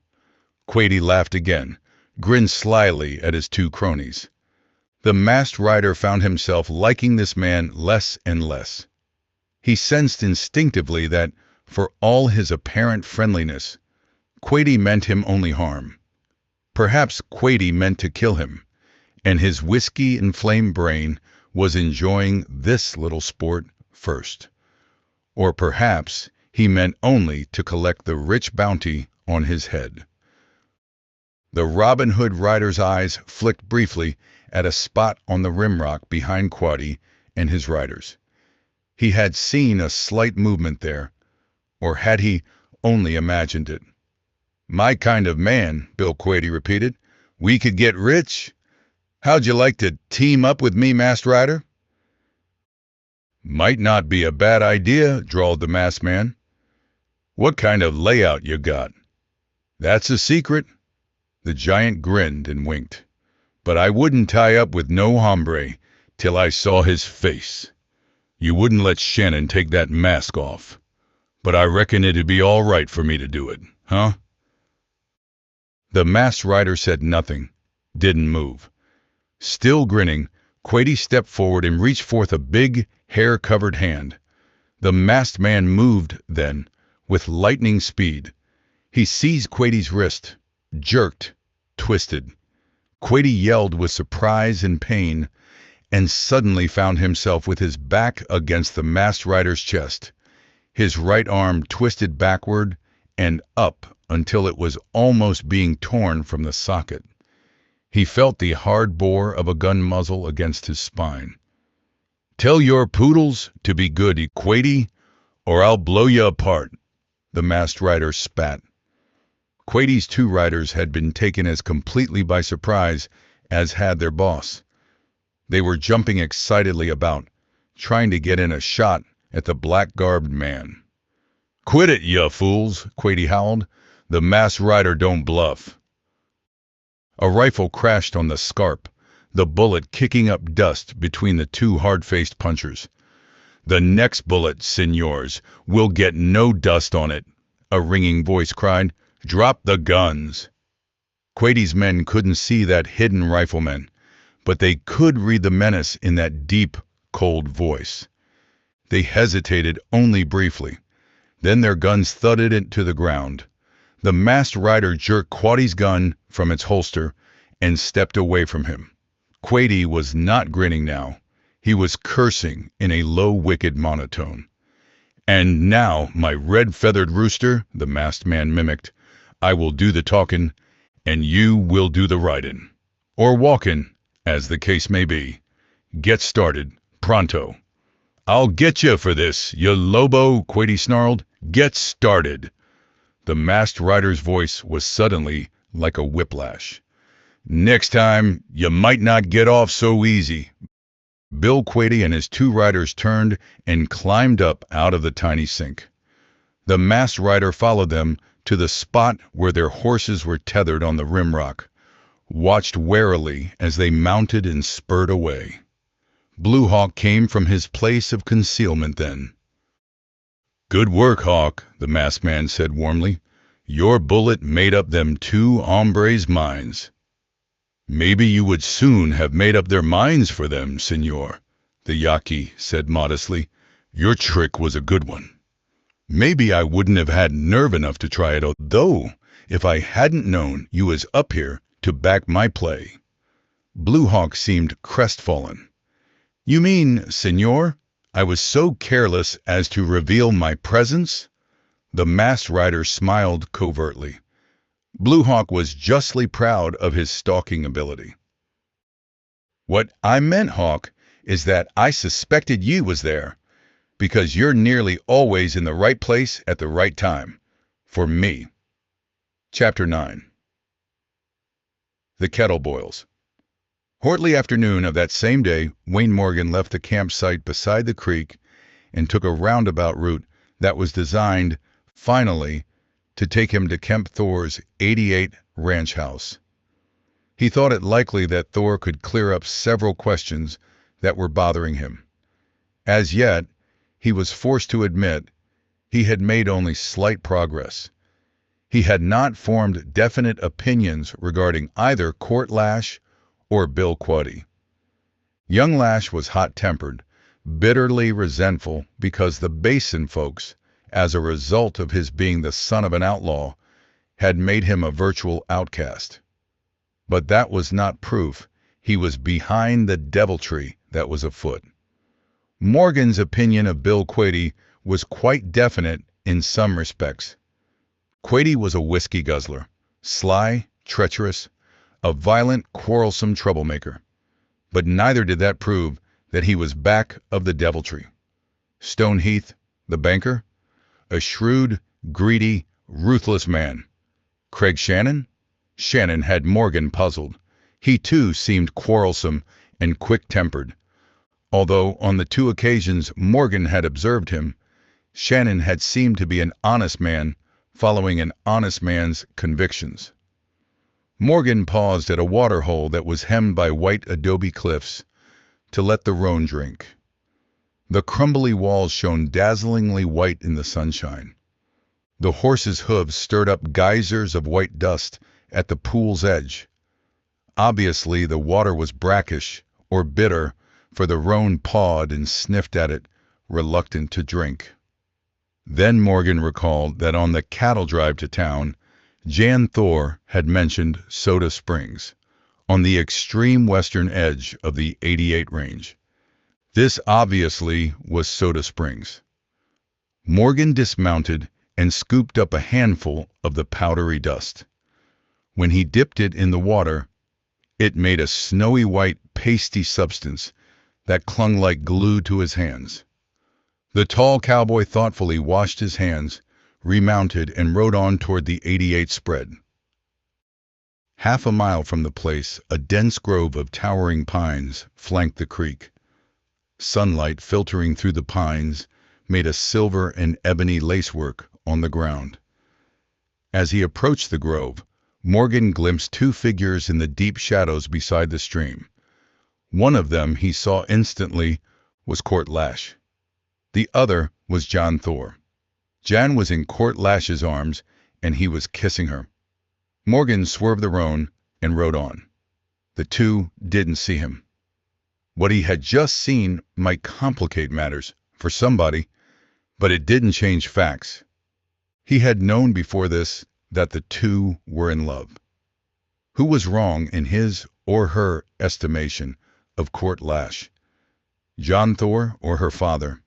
Quady laughed again, grinned slyly at his two cronies. The masked rider found himself liking this man less and less. He sensed instinctively that, for all his apparent friendliness, Quady meant him only harm. Perhaps Quady meant to kill him, and his whiskey-inflamed brain was enjoying this little sport first. Or perhaps he meant only to collect the rich bounty on his head. The Robin Hood rider's eyes flicked briefly at a spot on the rimrock behind Quady and his riders. He had seen a slight movement there, or had he only imagined it? "My kind of man," Bill Quady repeated. "We could get rich? How'd you like to team up with me, masked rider?" "Might not be a bad idea," drawled the masked man. "What kind of layout you got?" "That's a secret." The giant grinned and winked. "But I wouldn't tie up with no hombre till I saw his face. You wouldn't let Shannon take that mask off. But I reckon it'd be all right for me to do it, huh?" The masked rider said nothing, didn't move. Still grinning, Quady stepped forward and reached forth a big, hair-covered hand. The masked man moved then, with lightning speed. He seized Quady's wrist, jerked, twisted. Quady yelled with surprise and pain, and suddenly found himself with his back against the masked rider's chest. His right arm twisted backward and up until it was almost being torn from the socket. He felt the hard bore of a gun muzzle against his spine. "Tell your poodles to be good, Quady, or I'll blow you apart," the masked rider spat. Quady's two riders had been taken as completely by surprise as had their boss. They were jumping excitedly about, trying to get in a shot at the black-garbed man. "Quit it, you fools," Quady howled. "The masked rider don't bluff." A rifle crashed on the scarp, the bullet kicking up dust between the two hard-faced punchers. "The next bullet, senors, will get no dust on it," a ringing voice cried. "Drop the guns." Quady's men couldn't see that hidden rifleman, but they could read the menace in that deep, cold voice. They hesitated only briefly. Then their guns thudded into the ground. The masked rider jerked Quady's gun from its holster and stepped away from him. Quady was not grinning now. He was cursing in a low, wicked monotone. "And now, my red-feathered rooster," the masked man mimicked, "I will do the talkin', and you will do the ridin'. Or walkin', as the case may be. Get started, pronto." "I'll get you for this, you lobo," Quady snarled. "Get started." The masked rider's voice was suddenly like a whiplash. "Next time, you might not get off so easy." Bill Quady and his two riders turned and climbed up out of the tiny sink. The masked rider followed them to the spot where their horses were tethered on the rim rock, watched warily as they mounted and spurred away. Blue Hawk came from his place of concealment then. "Good work, Hawk," the masked man said warmly. "Your bullet made up them two hombres' minds." "Maybe you would soon have made up their minds for them, senor," the Yaqui said modestly. "Your trick was a good one. Maybe I wouldn't have had nerve enough to try it, though, if I hadn't known you was up here to back my play." Blue Hawk seemed crestfallen. "You mean, senor, I was so careless as to reveal my presence?" The masked rider smiled covertly. Blue Hawk was justly proud of his stalking ability. "What I meant, Hawk, is that I suspected you was there, because you're nearly always in the right place at the right time. For me." Chapter 9. The Kettle Boils. Shortly afternoon of that same day, Wayne Morgan left the campsite beside the creek and took a roundabout route that was designed, finally, to take him to Kemp Thor's '88 ranch house. He thought it likely that Thor could clear up several questions that were bothering him. As yet, he was forced to admit, he had made only slight progress. He had not formed definite opinions regarding either Court Lash or Bill Quady. Young Lash was hot-tempered, bitterly resentful because the Basin folks, as a result of his being the son of an outlaw, had made him a virtual outcast. But that was not proof he was behind the deviltry that was afoot. Morgan's opinion of Bill Quady was quite definite in some respects. Quady was a whiskey guzzler, sly, treacherous, a violent, quarrelsome troublemaker. But neither did that prove that he was back of the deviltry. Stone Heath, the banker? A shrewd, greedy, ruthless man. Craig Shannon? Shannon had Morgan puzzled. He too seemed quarrelsome and quick-tempered. Although on the two occasions Morgan had observed him, Shannon had seemed to be an honest man following an honest man's convictions. Morgan paused at a water hole that was hemmed by white adobe cliffs to let the roan drink. The crumbly walls shone dazzlingly white in the sunshine. The horses' hooves stirred up geysers of white dust at the pool's edge. Obviously the water was brackish or bitter, for the roan pawed and sniffed at it reluctant to drink. Then Morgan recalled that on the cattle drive to town, Jan Thor had mentioned Soda Springs, on the extreme western edge of the 88 range. This obviously was Soda Springs. Morgan dismounted and scooped up a handful of the powdery dust. When he dipped it in the water, it made a snowy white pasty substance that clung like glue to his hands. The tall cowboy thoughtfully washed his hands, remounted, and rode on toward the 88 spread. Half a mile from the place, a dense grove of towering pines flanked the creek. Sunlight filtering through the pines made a silver and ebony lacework on the ground. As he approached the grove, Morgan glimpsed two figures in the deep shadows beside the stream. One of them he saw instantly was Court Lash. The other was Jan Thor. Jan was in Court Lash's arms, and he was kissing her. Morgan swerved the roan and rode on. The two didn't see him. What he had just seen might complicate matters for somebody, but it didn't change facts. He had known before this that the two were in love. Who was wrong in his or her estimation of Court Lash? Jan Thor or her father?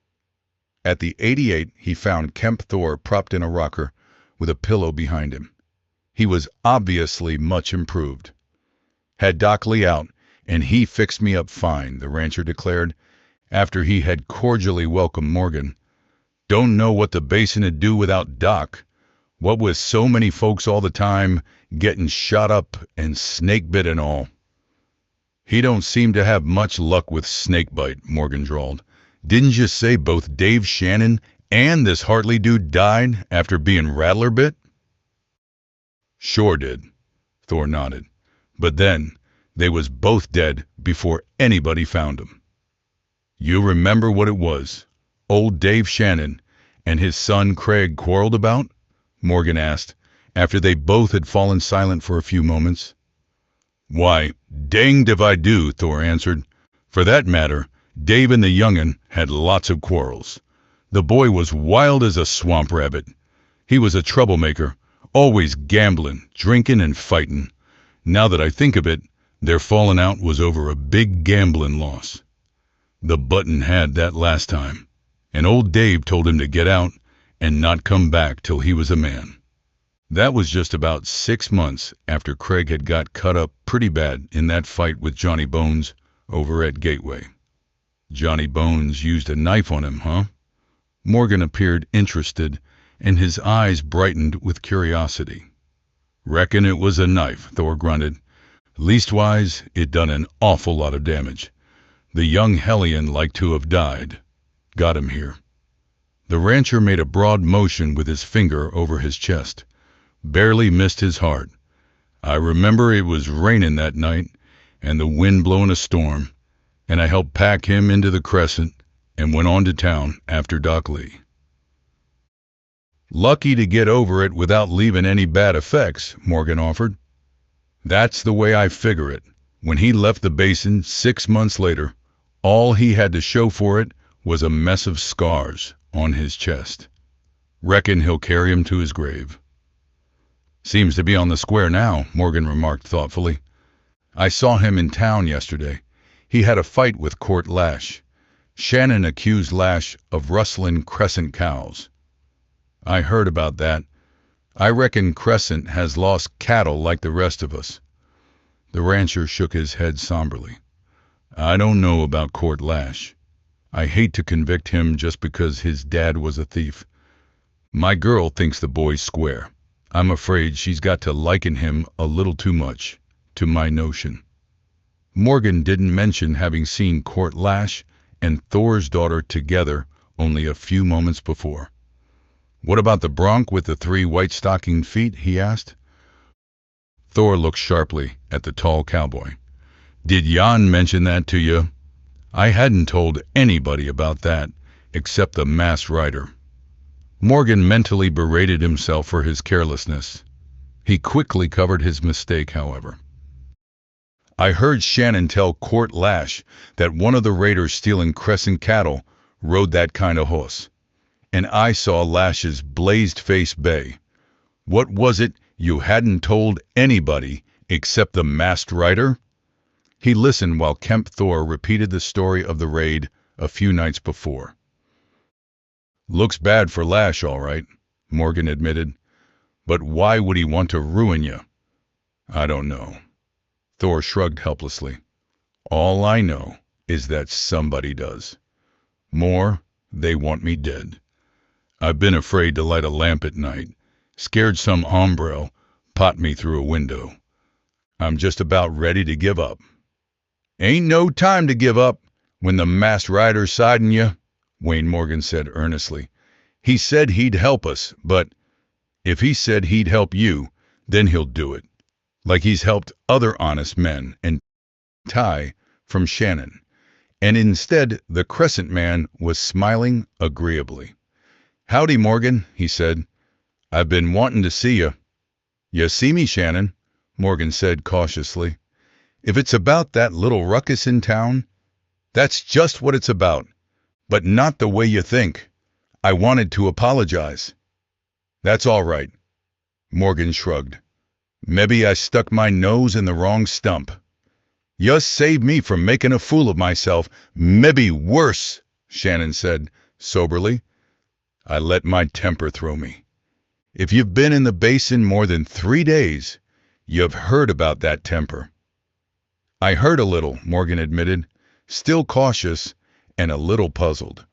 At the 88, he found Kemp Thor propped in a rocker with a pillow behind him. He was obviously much improved. Had Doc Lee out, and he fixed me up fine, the rancher declared, after he had cordially welcomed Morgan. Don't know what the basin'd do without Doc. What with so many folks all the time, getting shot up and snake bit and all. He don't seem to have much luck with snake bite, Morgan drawled. Didn't you say both Dave Shannon and this Hartley dude died after being rattler bit? Sure did, Thor nodded. But then, they was both dead before anybody found 'em. You remember what it was old Dave Shannon and his son Craig quarreled about? Morgan asked, after they both had fallen silent for a few moments. Why, danged if I do, Thor answered. For that matter, Dave and the young'un had lots of quarrels. The boy was wild as a swamp rabbit. He was a troublemaker, always gambling, drinking, and fighting. Now that I think of it, their falling out was over a big gambling loss. The button had that last time, and old Dave told him to get out and not come back till he was a man. That was just about 6 months after Craig had got cut up pretty bad in that fight with Johnny Bones over at Gateway. Johnny Bones used a knife on him, huh? Morgan appeared interested, and his eyes brightened with curiosity. Reckon it was a knife, Thor grunted. Leastwise, it done an awful lot of damage. The young hellion like to have died. Got him here. The rancher made a broad motion with his finger over his chest. Barely missed his heart. I remember it was raining that night, and the wind blowing a storm, and I helped pack him into the Crescent and went on to town after Doc Lee. Lucky to get over it without leaving any bad effects, Morgan offered. That's the way I figure it. When he left the basin 6 months later, all he had to show for it was a mess of scars on his chest. Reckon he'll carry him to his grave. Seems to be on the square now, Morgan remarked thoughtfully. I saw him in town yesterday. He had a fight with Court Lash. Shannon accused Lash of rustling Crescent cows. I heard about that. I reckon Crescent has lost cattle like the rest of us. The rancher shook his head somberly. I don't know about Court Lash. I hate to convict him just because his dad was a thief. My girl thinks the boy's square. I'm afraid she's got to liken him a little too much to my notion. Morgan didn't mention having seen Court Lash and Thor's daughter together only a few moments before. What about the bronc with the 3 white-stockinged feet? He asked. Thor looked sharply at the tall cowboy. Did Jan mention that to you? I hadn't told anybody about that except the masked rider. Morgan mentally berated himself for his carelessness. He quickly covered his mistake, however. I heard Shannon tell Court Lash that one of the raiders stealing Crescent cattle rode that kind of horse. And I saw Lash's blazed face bay. What was it you hadn't told anybody except the masked rider? He listened while Kemp Thor repeated the story of the raid a few nights before. Looks bad for Lash, all right, Morgan admitted. But why would he want to ruin you? I don't know. Thor shrugged helplessly. All I know is that somebody does. More, they want me dead. I've been afraid to light a lamp at night, scared some hombre pot me through a window. I'm just about ready to give up. Ain't no time to give up when the masked rider's siding you, Wayne Morgan said earnestly. He said he'd help us, but if he said he'd help you, then he'll do it. Like he's helped other honest men and Ty from Shannon. And instead, the Crescent Man was smiling agreeably. Howdy, Morgan, he said. I've been wanting to see you. You see me, Shannon, Morgan said cautiously. If it's about that little ruckus in town, that's just what it's about. But not the way you think. I wanted to apologize. That's all right. Morgan shrugged. Maybe I stuck my nose in the wrong stump. You saved me from making a fool of myself. Maybe worse, Shannon said soberly. I let my temper throw me. If you've been in the basin more than 3 days, you've heard about that temper. I heard a little, Morgan admitted, still cautious and a little puzzled.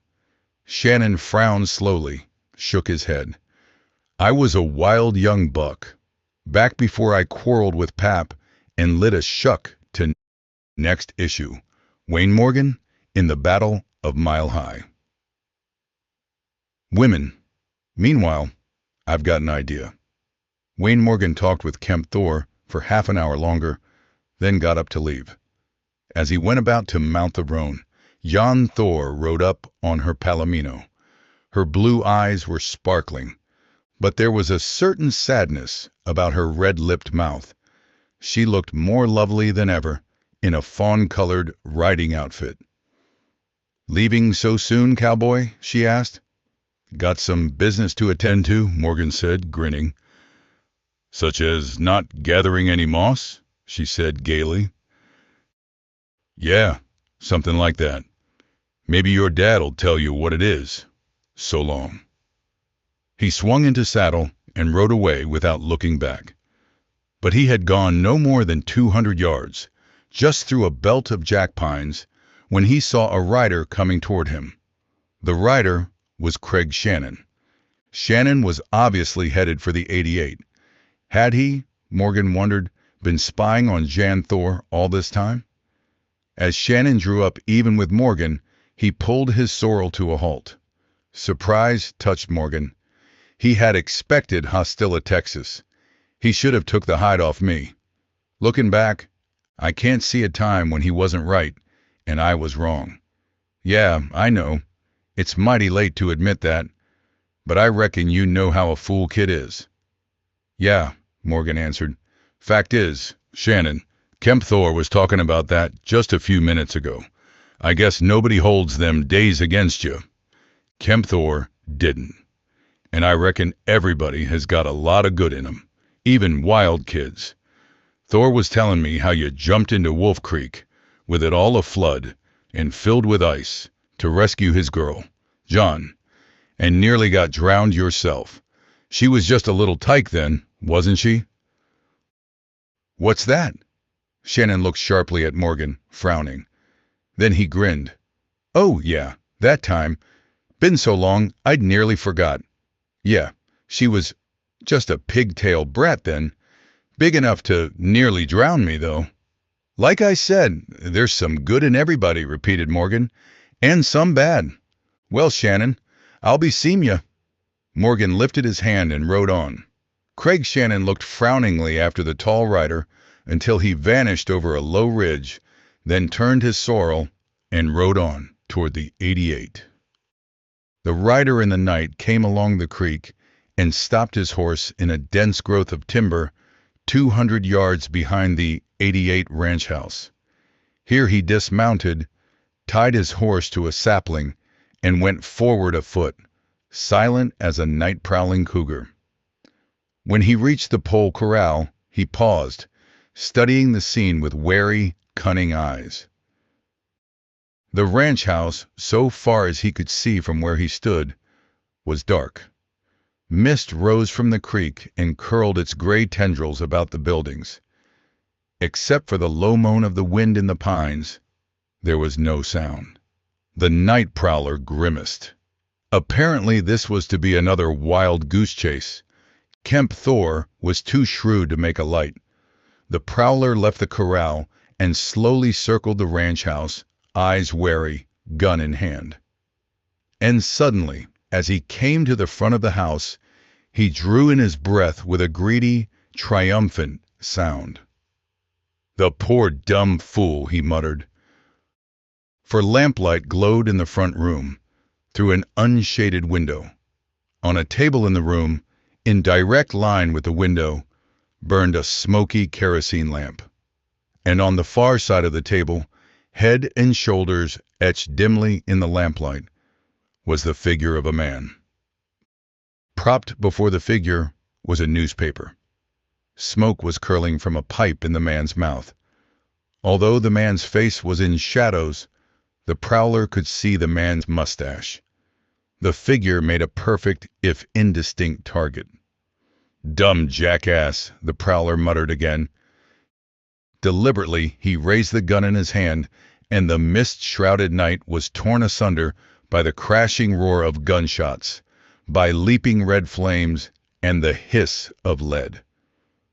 Shannon frowned slowly, shook his head. I was a wild young buck, back before I quarreled with Pap and lit a shuck to next issue. Wayne Morgan in the Battle of Mile High. Women. Meanwhile, I've got an idea. Wayne Morgan talked with Kemp Thor for half an hour longer, then got up to leave. As he went about to mount the roan, Jan Thor rode up on her palomino. Her blue eyes were sparkling, but there was a certain sadness about her red-lipped mouth. She looked more lovely than ever in a fawn-colored riding outfit. Leaving so soon, cowboy? She asked. Got some business to attend to, Morgan said, grinning. Such as not gathering any moss? She said gaily. Yeah, something like that. Maybe your dad'll tell you what it is. So long. He swung into saddle and rode away without looking back. But he had gone no more than 200 yards, just through a belt of jack pines, when he saw a rider coming toward him. The rider was Craig Shannon. Shannon was obviously headed for the 88. Had he, Morgan wondered, been spying on Jan Thor all this time? As Shannon drew up even with Morgan, he pulled his sorrel to a halt. Surprise touched Morgan. He had expected hostile Texas. He should have took the hide off me. Looking back, I can't see a time when he wasn't right, and I was wrong. Yeah, I know. It's mighty late to admit that, but I reckon you know how a fool kid is. Yeah, Morgan answered. Fact is, Shannon, Kemp Thor was talking about that just a few minutes ago. I guess nobody holds them days against you. Kemp Thor didn't. And I reckon everybody has got a lot of good in 'em, even wild kids. Thor was telling me how you jumped into Wolf Creek, with it all aflood and filled with ice, to rescue his girl, John, and nearly got drowned yourself. She was just a little tyke then, wasn't she? What's that? Shannon looked sharply at Morgan, frowning. Then he grinned. Oh, yeah, that time. Been so long, I'd nearly forgot. Yeah, she was just a pigtail brat then. Big enough to nearly drown me, though. Like I said, there's some good in everybody, repeated Morgan, and some bad. Well, Shannon, I'll be seeing ya. Morgan lifted his hand and rode on. Craig Shannon looked frowningly after the tall rider until he vanished over a low ridge, then turned his sorrel and rode on toward the 88. The rider in the night came along the creek and stopped his horse in a dense growth of timber 200 yards behind the 88 ranch house. Here he dismounted, tied his horse to a sapling, and went forward a foot, silent as a night-prowling cougar. When he reached the pole corral, he paused, studying the scene with wary, cunning eyes. The ranch house, so far as he could see from where he stood, was dark. Mist rose from the creek and curled its gray tendrils about the buildings. Except for the low moan of the wind in the pines, there was no sound. The night prowler grimaced. Apparently this was to be another wild goose chase. Kemp Thor was too shrewd to make a light. The prowler left the corral and slowly circled the ranch house, eyes wary, gun in hand. And suddenly, as he came to the front of the house, he drew in his breath with a greedy, triumphant sound. "The poor dumb fool," he muttered. For lamplight glowed in the front room, through an unshaded window. On a table in the room, in direct line with the window, burned a smoky kerosene lamp. And on the far side of the table, head and shoulders etched dimly in the lamplight, was the figure of a man. Propped before the figure was a newspaper. Smoke was curling from a pipe in the man's mouth. Although the man's face was in shadows, the prowler could see the man's mustache. The figure made a perfect, if indistinct, target. "Dumb jackass," the prowler muttered again. Deliberately, he raised the gun in his hand, and the mist-shrouded night was torn asunder by the crashing roar of gunshots, by leaping red flames, and the hiss of lead.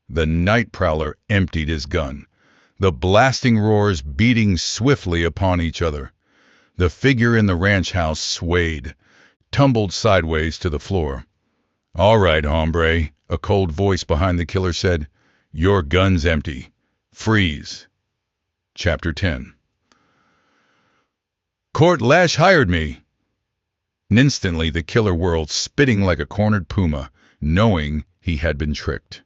The night prowler emptied his gun, the blasting roars beating swiftly upon each other. The figure in the ranch house swayed, tumbled sideways to the floor. "All right, hombre," a cold voice behind the killer said. "Your gun's empty. Freeze." Chapter 10. "Court Lash hired me." Instantly the killer whirled, spitting like a cornered puma, knowing he had been tricked.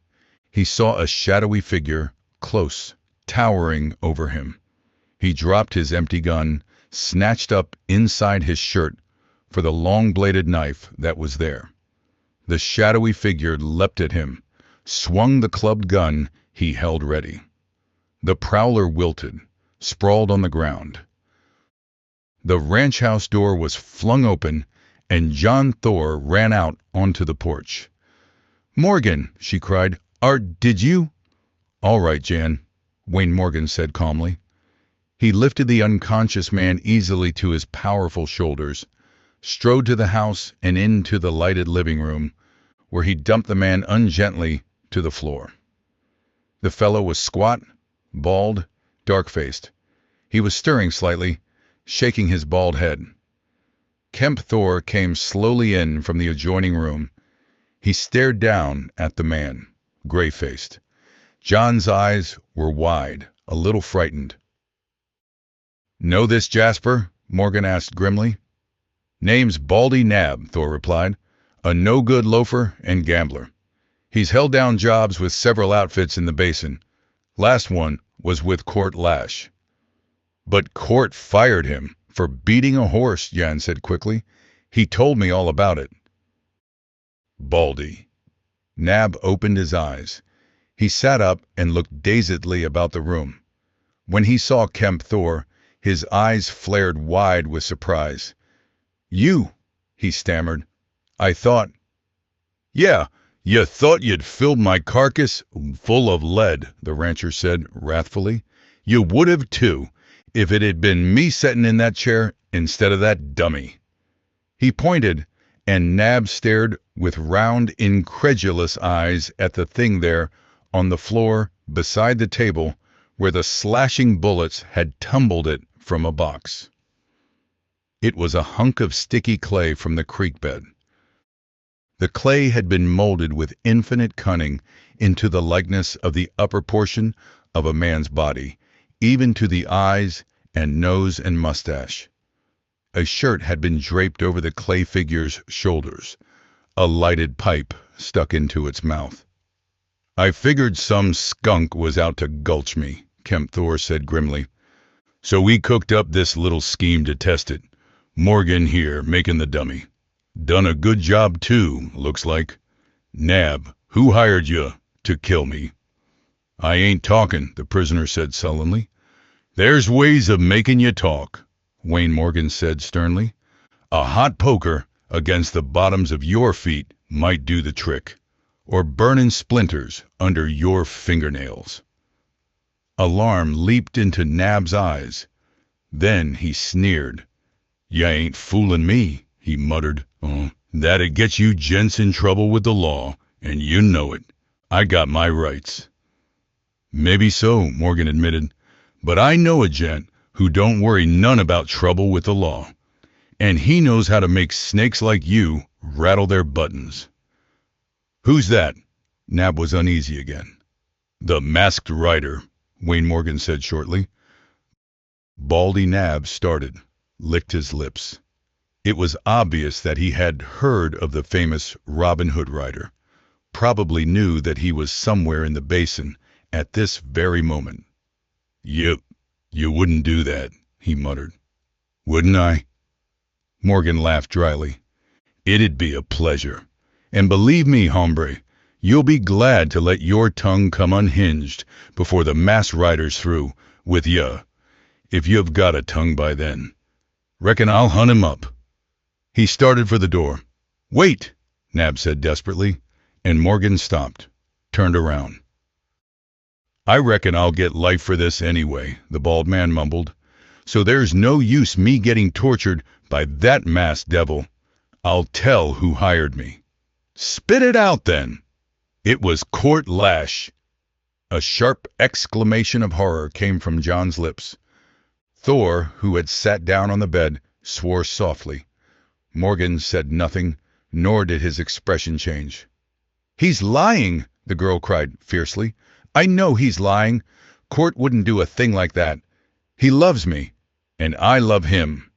He saw a shadowy figure, close, towering over him. He dropped his empty gun, snatched up inside his shirt for the long-bladed knife that was there. The shadowy figure leapt at him, swung the clubbed gun he held ready. The prowler wilted, sprawled on the ground. The ranch house door was flung open, and John Thor ran out onto the porch. "Morgan," she cried, did you—" "All right, Jan," Wayne Morgan said calmly. He lifted the unconscious man easily to his powerful shoulders, strode to the house and into the lighted living room, where he dumped the man ungently to the floor. The fellow was squat, bald, dark-faced. He was stirring slightly, shaking his bald head. Kemp Thor came slowly in from the adjoining room. He stared down at the man, gray-faced. John's eyes were wide, a little frightened. "Know this Jasper?" Morgan asked grimly. "Name's Baldy Nab," Thor replied. "A no-good loafer and gambler. He's held down jobs with several outfits in the basin. Last one was with Court Lash." "But Court fired him for beating a horse," Jan said quickly. "He told me all about it." Baldy. Nab opened his eyes. He sat up and looked dazedly about the room. When he saw Kemp Thor, his eyes flared wide with surprise. "You," he stammered. "I thought—" "Yeah, you thought you'd filled my carcass full of lead," the rancher said wrathfully. "You would have too, if it had been me sitting in that chair instead of that dummy." He pointed, and Nab stared with round, incredulous eyes at the thing there on the floor beside the table where the slashing bullets had tumbled it from a box. It was a hunk of sticky clay from the creek bed. The clay had been molded with infinite cunning into the likeness of the upper portion of a man's body, even to the eyes and nose and mustache. A shirt had been draped over the clay figure's shoulders, a lighted pipe stuck into its mouth. "I figured some skunk was out to gulch me," Kemp Thor said grimly. "So we cooked up this little scheme to test it. Morgan here, making the dummy. Done a good job too, looks like. Nab, who hired you to kill me? I ain't talking, the prisoner said sullenly. There's ways of making you talk, Wayne Morgan said sternly. A hot poker against the bottoms of your feet might do the trick, or burning splinters under your fingernails. Alarm leaped into Nab's eyes. Then he sneered. "Ya ain't fooling me," he muttered. That'd get you gents in trouble with the law, and you know it. I got my rights." "Maybe so," Morgan admitted, "but I know a gent who don't worry none about trouble with the law. And he knows how to make snakes like you rattle their buttons." "Who's that?" Nab was uneasy again. "The masked rider," Wayne Morgan said shortly. Baldy Nab started, licked his lips. It was obvious that he had heard of the famous Robin Hood rider, probably knew that he was somewhere in the basin at this very moment. You wouldn't do that," he muttered. "Wouldn't I?" Morgan laughed dryly. "It'd be a pleasure. And believe me, hombre, you'll be glad to let your tongue come unhinged before the masked rider's through with ya, if you've got a tongue by then. Reckon I'll hunt him up." He started for the door. "Wait," Nab said desperately, and Morgan stopped, turned around. "I reckon I'll get life for this anyway," the bald man mumbled. "So there's no use me getting tortured by that masked devil. I'll tell who hired me." "Spit it out, then." "It was Court Lash." A sharp exclamation of horror came from John's lips. Thor, who had sat down on the bed, swore softly. Morgan said nothing, nor did his expression change. "He's lying," the girl cried fiercely. "I know he's lying. Court wouldn't do a thing like that. He loves me, and I love him."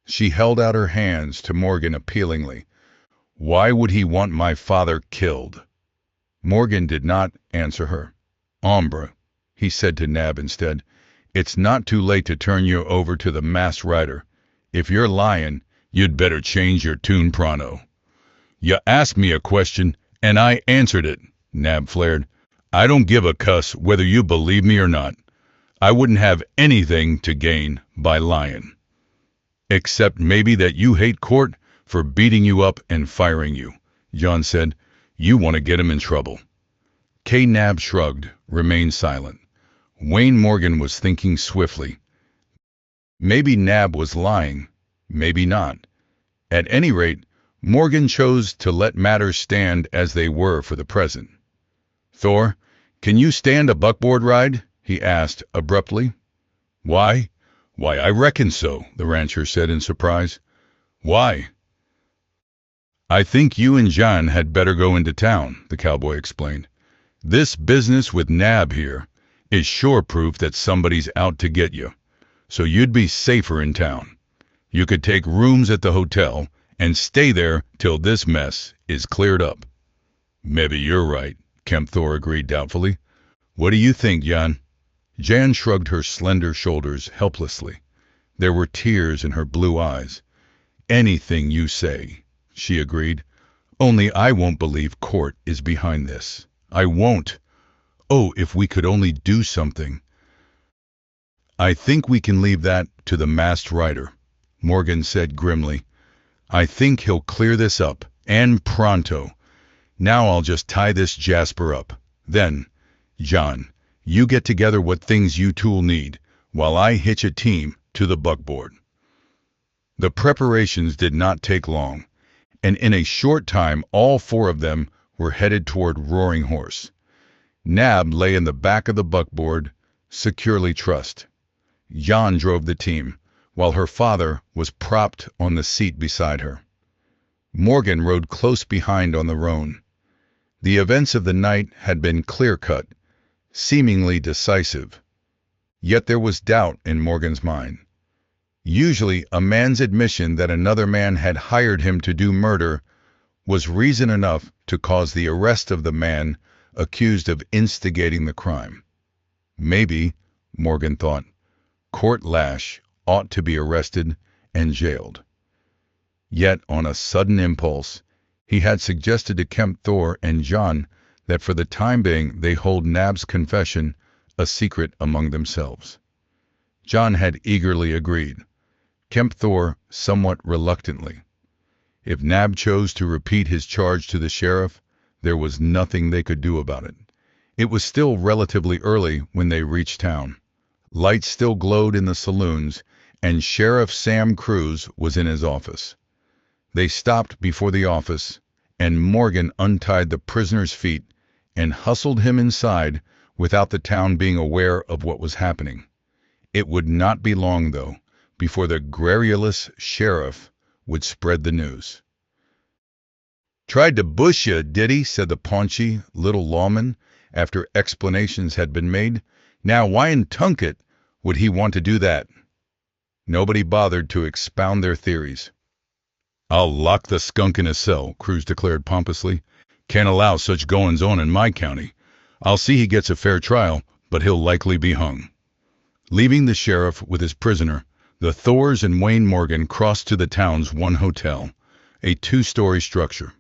She held out her hands to Morgan appealingly. "Why would he want my father killed?" Morgan did not answer her. "Hombre," he said to Nab instead, "it's not too late to turn you over to the masked rider. If you're lying, you'd better change your tune pronto." "You asked me a question, and I answered it," Nab flared. "I don't give a cuss whether you believe me or not. I wouldn't have anything to gain by lying. Except maybe that you hate Court for beating you up and firing you," John said. "You want to get him in trouble." Nab shrugged, remained silent. Wayne Morgan was thinking swiftly. Maybe Nab was lying, maybe not. At any rate, Morgan chose to let matters stand as they were for the present. "Thor, can you stand a buckboard ride?" he asked abruptly. Why, I reckon so," the rancher said in surprise. "Why?" "I think you and John had better go into town," the cowboy explained. "This business with Nab here is sure proof that somebody's out to get you, so you'd be safer in town. You could take rooms at the hotel and stay there till this mess is cleared up." "Maybe you're right," Kemp Thor agreed doubtfully. "What do you think, Jan?" Jan shrugged her slender shoulders helplessly. There were tears in her blue eyes. "Anything you say," she agreed. "Only I won't believe Court is behind this. I won't. Oh, if we could only do something." "I think we can leave that to the masked rider," Morgan said grimly. "I think he'll clear this up, and pronto. Now I'll just tie this Jasper up. Then, John, you get together what things you two'll need, while I hitch a team to the buckboard." The preparations did not take long, and in a short time all four of them were headed toward Roaring Horse. Nab lay in the back of the buckboard, securely trussed. Jan drove the team, while her father was propped on the seat beside her. Morgan rode close behind on the roan. The events of the night had been clear-cut, seemingly decisive. Yet there was doubt in Morgan's mind. Usually a man's admission that another man had hired him to do murder was reason enough to cause the arrest of the man accused of instigating the crime. Maybe, Morgan thought, Court Lash ought to be arrested and jailed. Yet, on a sudden impulse, he had suggested to Kemp Thor and John that for the time being they hold Nab's confession a secret among themselves. John had eagerly agreed, Kemp Thor somewhat reluctantly. If Nab chose to repeat his charge to the sheriff, there was nothing they could do about it. It was still relatively early when they reached town. Lights still glowed in the saloons, and Sheriff Sam Cruz was in his office. They stopped before the office, and Morgan untied the prisoner's feet and hustled him inside without the town being aware of what was happening. It would not be long, though, before the garrulous sheriff would spread the news. "Tried to bush you, did he?" said the paunchy little lawman, after explanations had been made. "Now why in tunket would he want to do that?" Nobody bothered to expound their theories. "I'll lock the skunk in a cell," Cruz declared pompously. "Can't allow such goings-on in my county. I'll see he gets a fair trial, but he'll likely be hung." Leaving the sheriff with his prisoner, the Thors and Wayne Morgan crossed to the town's one hotel, a two-story structure.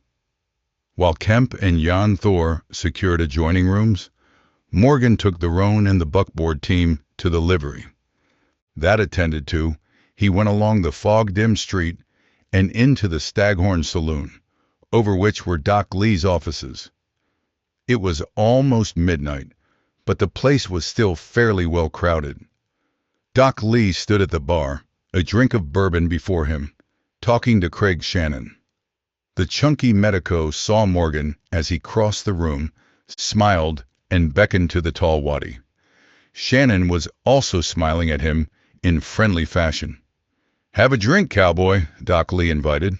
While Kemp and Jan Thor secured adjoining rooms, Morgan took the roan and the buckboard team to the livery. That attended to, he went along the fog-dimmed street and into the Staghorn Saloon, over which were Doc Lee's offices. It was almost midnight, but the place was still fairly well crowded. Doc Lee stood at the bar, a drink of bourbon before him, talking to Craig Shannon. The chunky medico saw Morgan as he crossed the room, smiled, and beckoned to the tall waddy. Shannon was also smiling at him in friendly fashion. "Have a drink, cowboy," Doc Lee invited.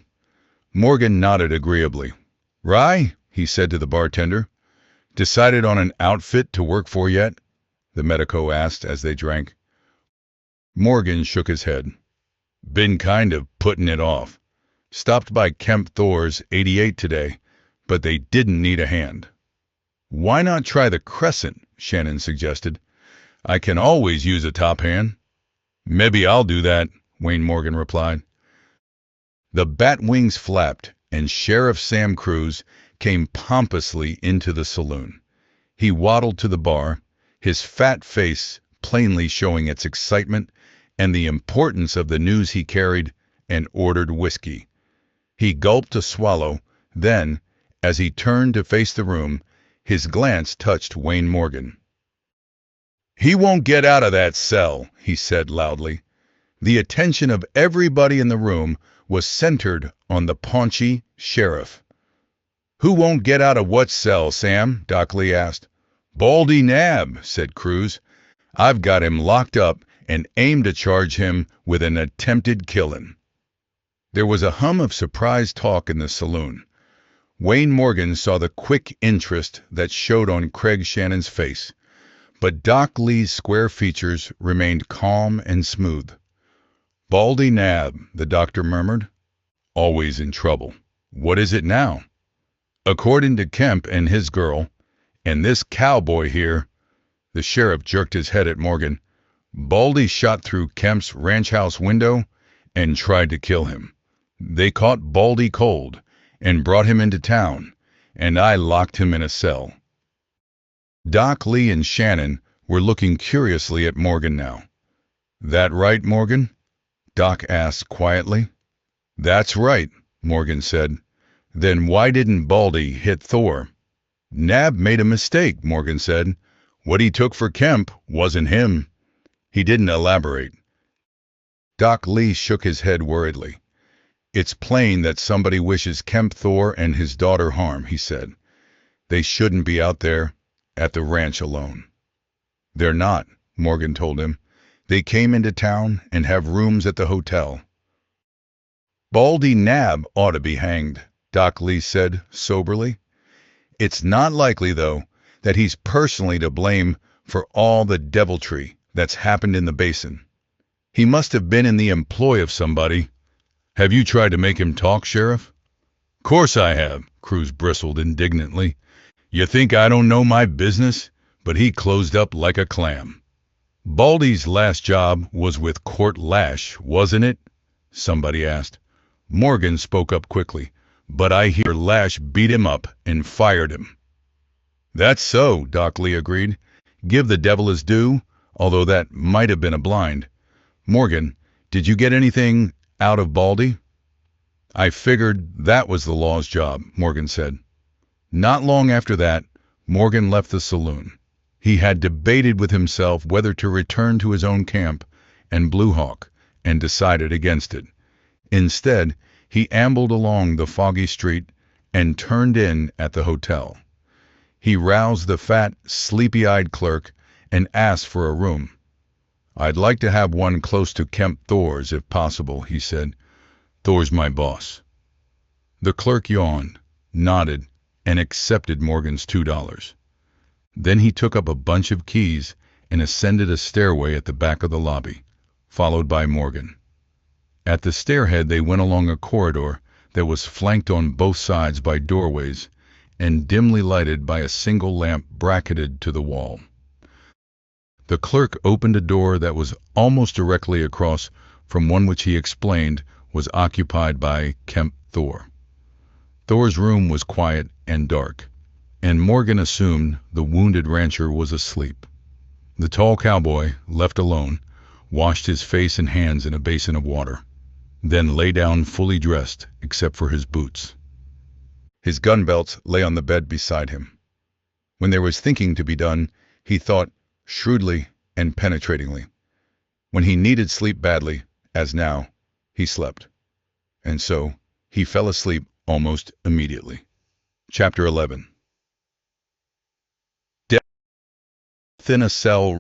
Morgan nodded agreeably. "Rye?" he said to the bartender. "Decided on an outfit to work for yet?" the medico asked as they drank. Morgan shook his head. "Been kind of putting it off. Stopped by Kemp Thor's 88 today, but they didn't need a hand." "Why not try the Crescent?" Shannon suggested. "I can always use a top hand." "Maybe I'll do that," Wayne Morgan replied. The bat wings flapped, and Sheriff Sam Cruz came pompously into the saloon. He waddled to the bar, his fat face plainly showing its excitement and the importance of the news he carried, and ordered whiskey. He gulped a swallow, then, as he turned to face the room, his glance touched Wayne Morgan. "He won't get out of that cell," he said loudly. The attention of everybody in the room was centered on the paunchy sheriff. "Who won't get out of what cell, Sam?" Doc Lee asked. "Baldy Nab," said Cruz. "I've got him locked up and aim to charge him with an attempted killing." There was a hum of surprised talk in the saloon. Wayne Morgan saw the quick interest that showed on Craig Shannon's face, but Doc Lee's square features remained calm and smooth. "Baldy Nab," the doctor murmured. "Always in trouble. What is it now?" "According to Kemp and his girl, and this cowboy here," the sheriff jerked his head at Morgan, "Baldy shot through Kemp's ranch house window and tried to kill him. They caught Baldy cold and brought him into town, and I locked him in a cell." Doc Lee and Shannon were looking curiously at Morgan now. "That right, Morgan?" Doc asked quietly. "That's right," Morgan said. "Then why didn't Baldy hit Thor?" "Nab made a mistake," Morgan said. "What he took for Kemp wasn't him." He didn't elaborate. Doc Lee shook his head worriedly. "It's plain that somebody wishes Kemp Thor and his daughter harm," he said. "They shouldn't be out there at the ranch alone." "They're not," Morgan told him. "They came into town and have rooms at the hotel." "Baldy Nab ought to be hanged," Doc Lee said soberly. "It's not likely, though, that he's personally to blame for all the deviltry that's happened in the basin. He must have been in the employ of somebody." "Have you tried to make him talk, Sheriff?" "Course I have," Cruz bristled indignantly. "You think I don't know my business? But he closed up like a clam." "Baldy's last job was with Court Lash, wasn't it?" somebody asked. Morgan spoke up quickly. "But I hear Lash beat him up and fired him." "That's so," Doc Lee agreed. "Give the devil his due, although that might have been a blind. Morgan, did you get anything out of Baldy?" "I figured that was the law's job," Morgan said. Not long after that, Morgan left the saloon. He had debated with himself whether to return to his own camp and Blue Hawk, and decided against it. Instead, he ambled along the foggy street and turned in at the hotel. He roused the fat, sleepy-eyed clerk and asked for a room. "I'd like to have one close to Kemp Thor's, if possible," he said. "Thor's my boss." The clerk yawned, nodded, and accepted Morgan's $2. Then he took up a bunch of keys and ascended a stairway at the back of the lobby, followed by Morgan. At the stairhead they went along a corridor that was flanked on both sides by doorways and dimly lighted by a single lamp bracketed to the wall. The clerk opened a door that was almost directly across from one which he explained was occupied by Kemp Thor. Thor's room was quiet and dark, and Morgan assumed the wounded rancher was asleep. The tall cowboy, left alone, washed his face and hands in a basin of water, then lay down fully dressed except for his boots. His gun belts lay on the bed beside him. When there was thinking to be done, he thought shrewdly and penetratingly. When he needed sleep badly, as now, he slept. And so he fell asleep almost immediately. Chapter 11. Death in a cell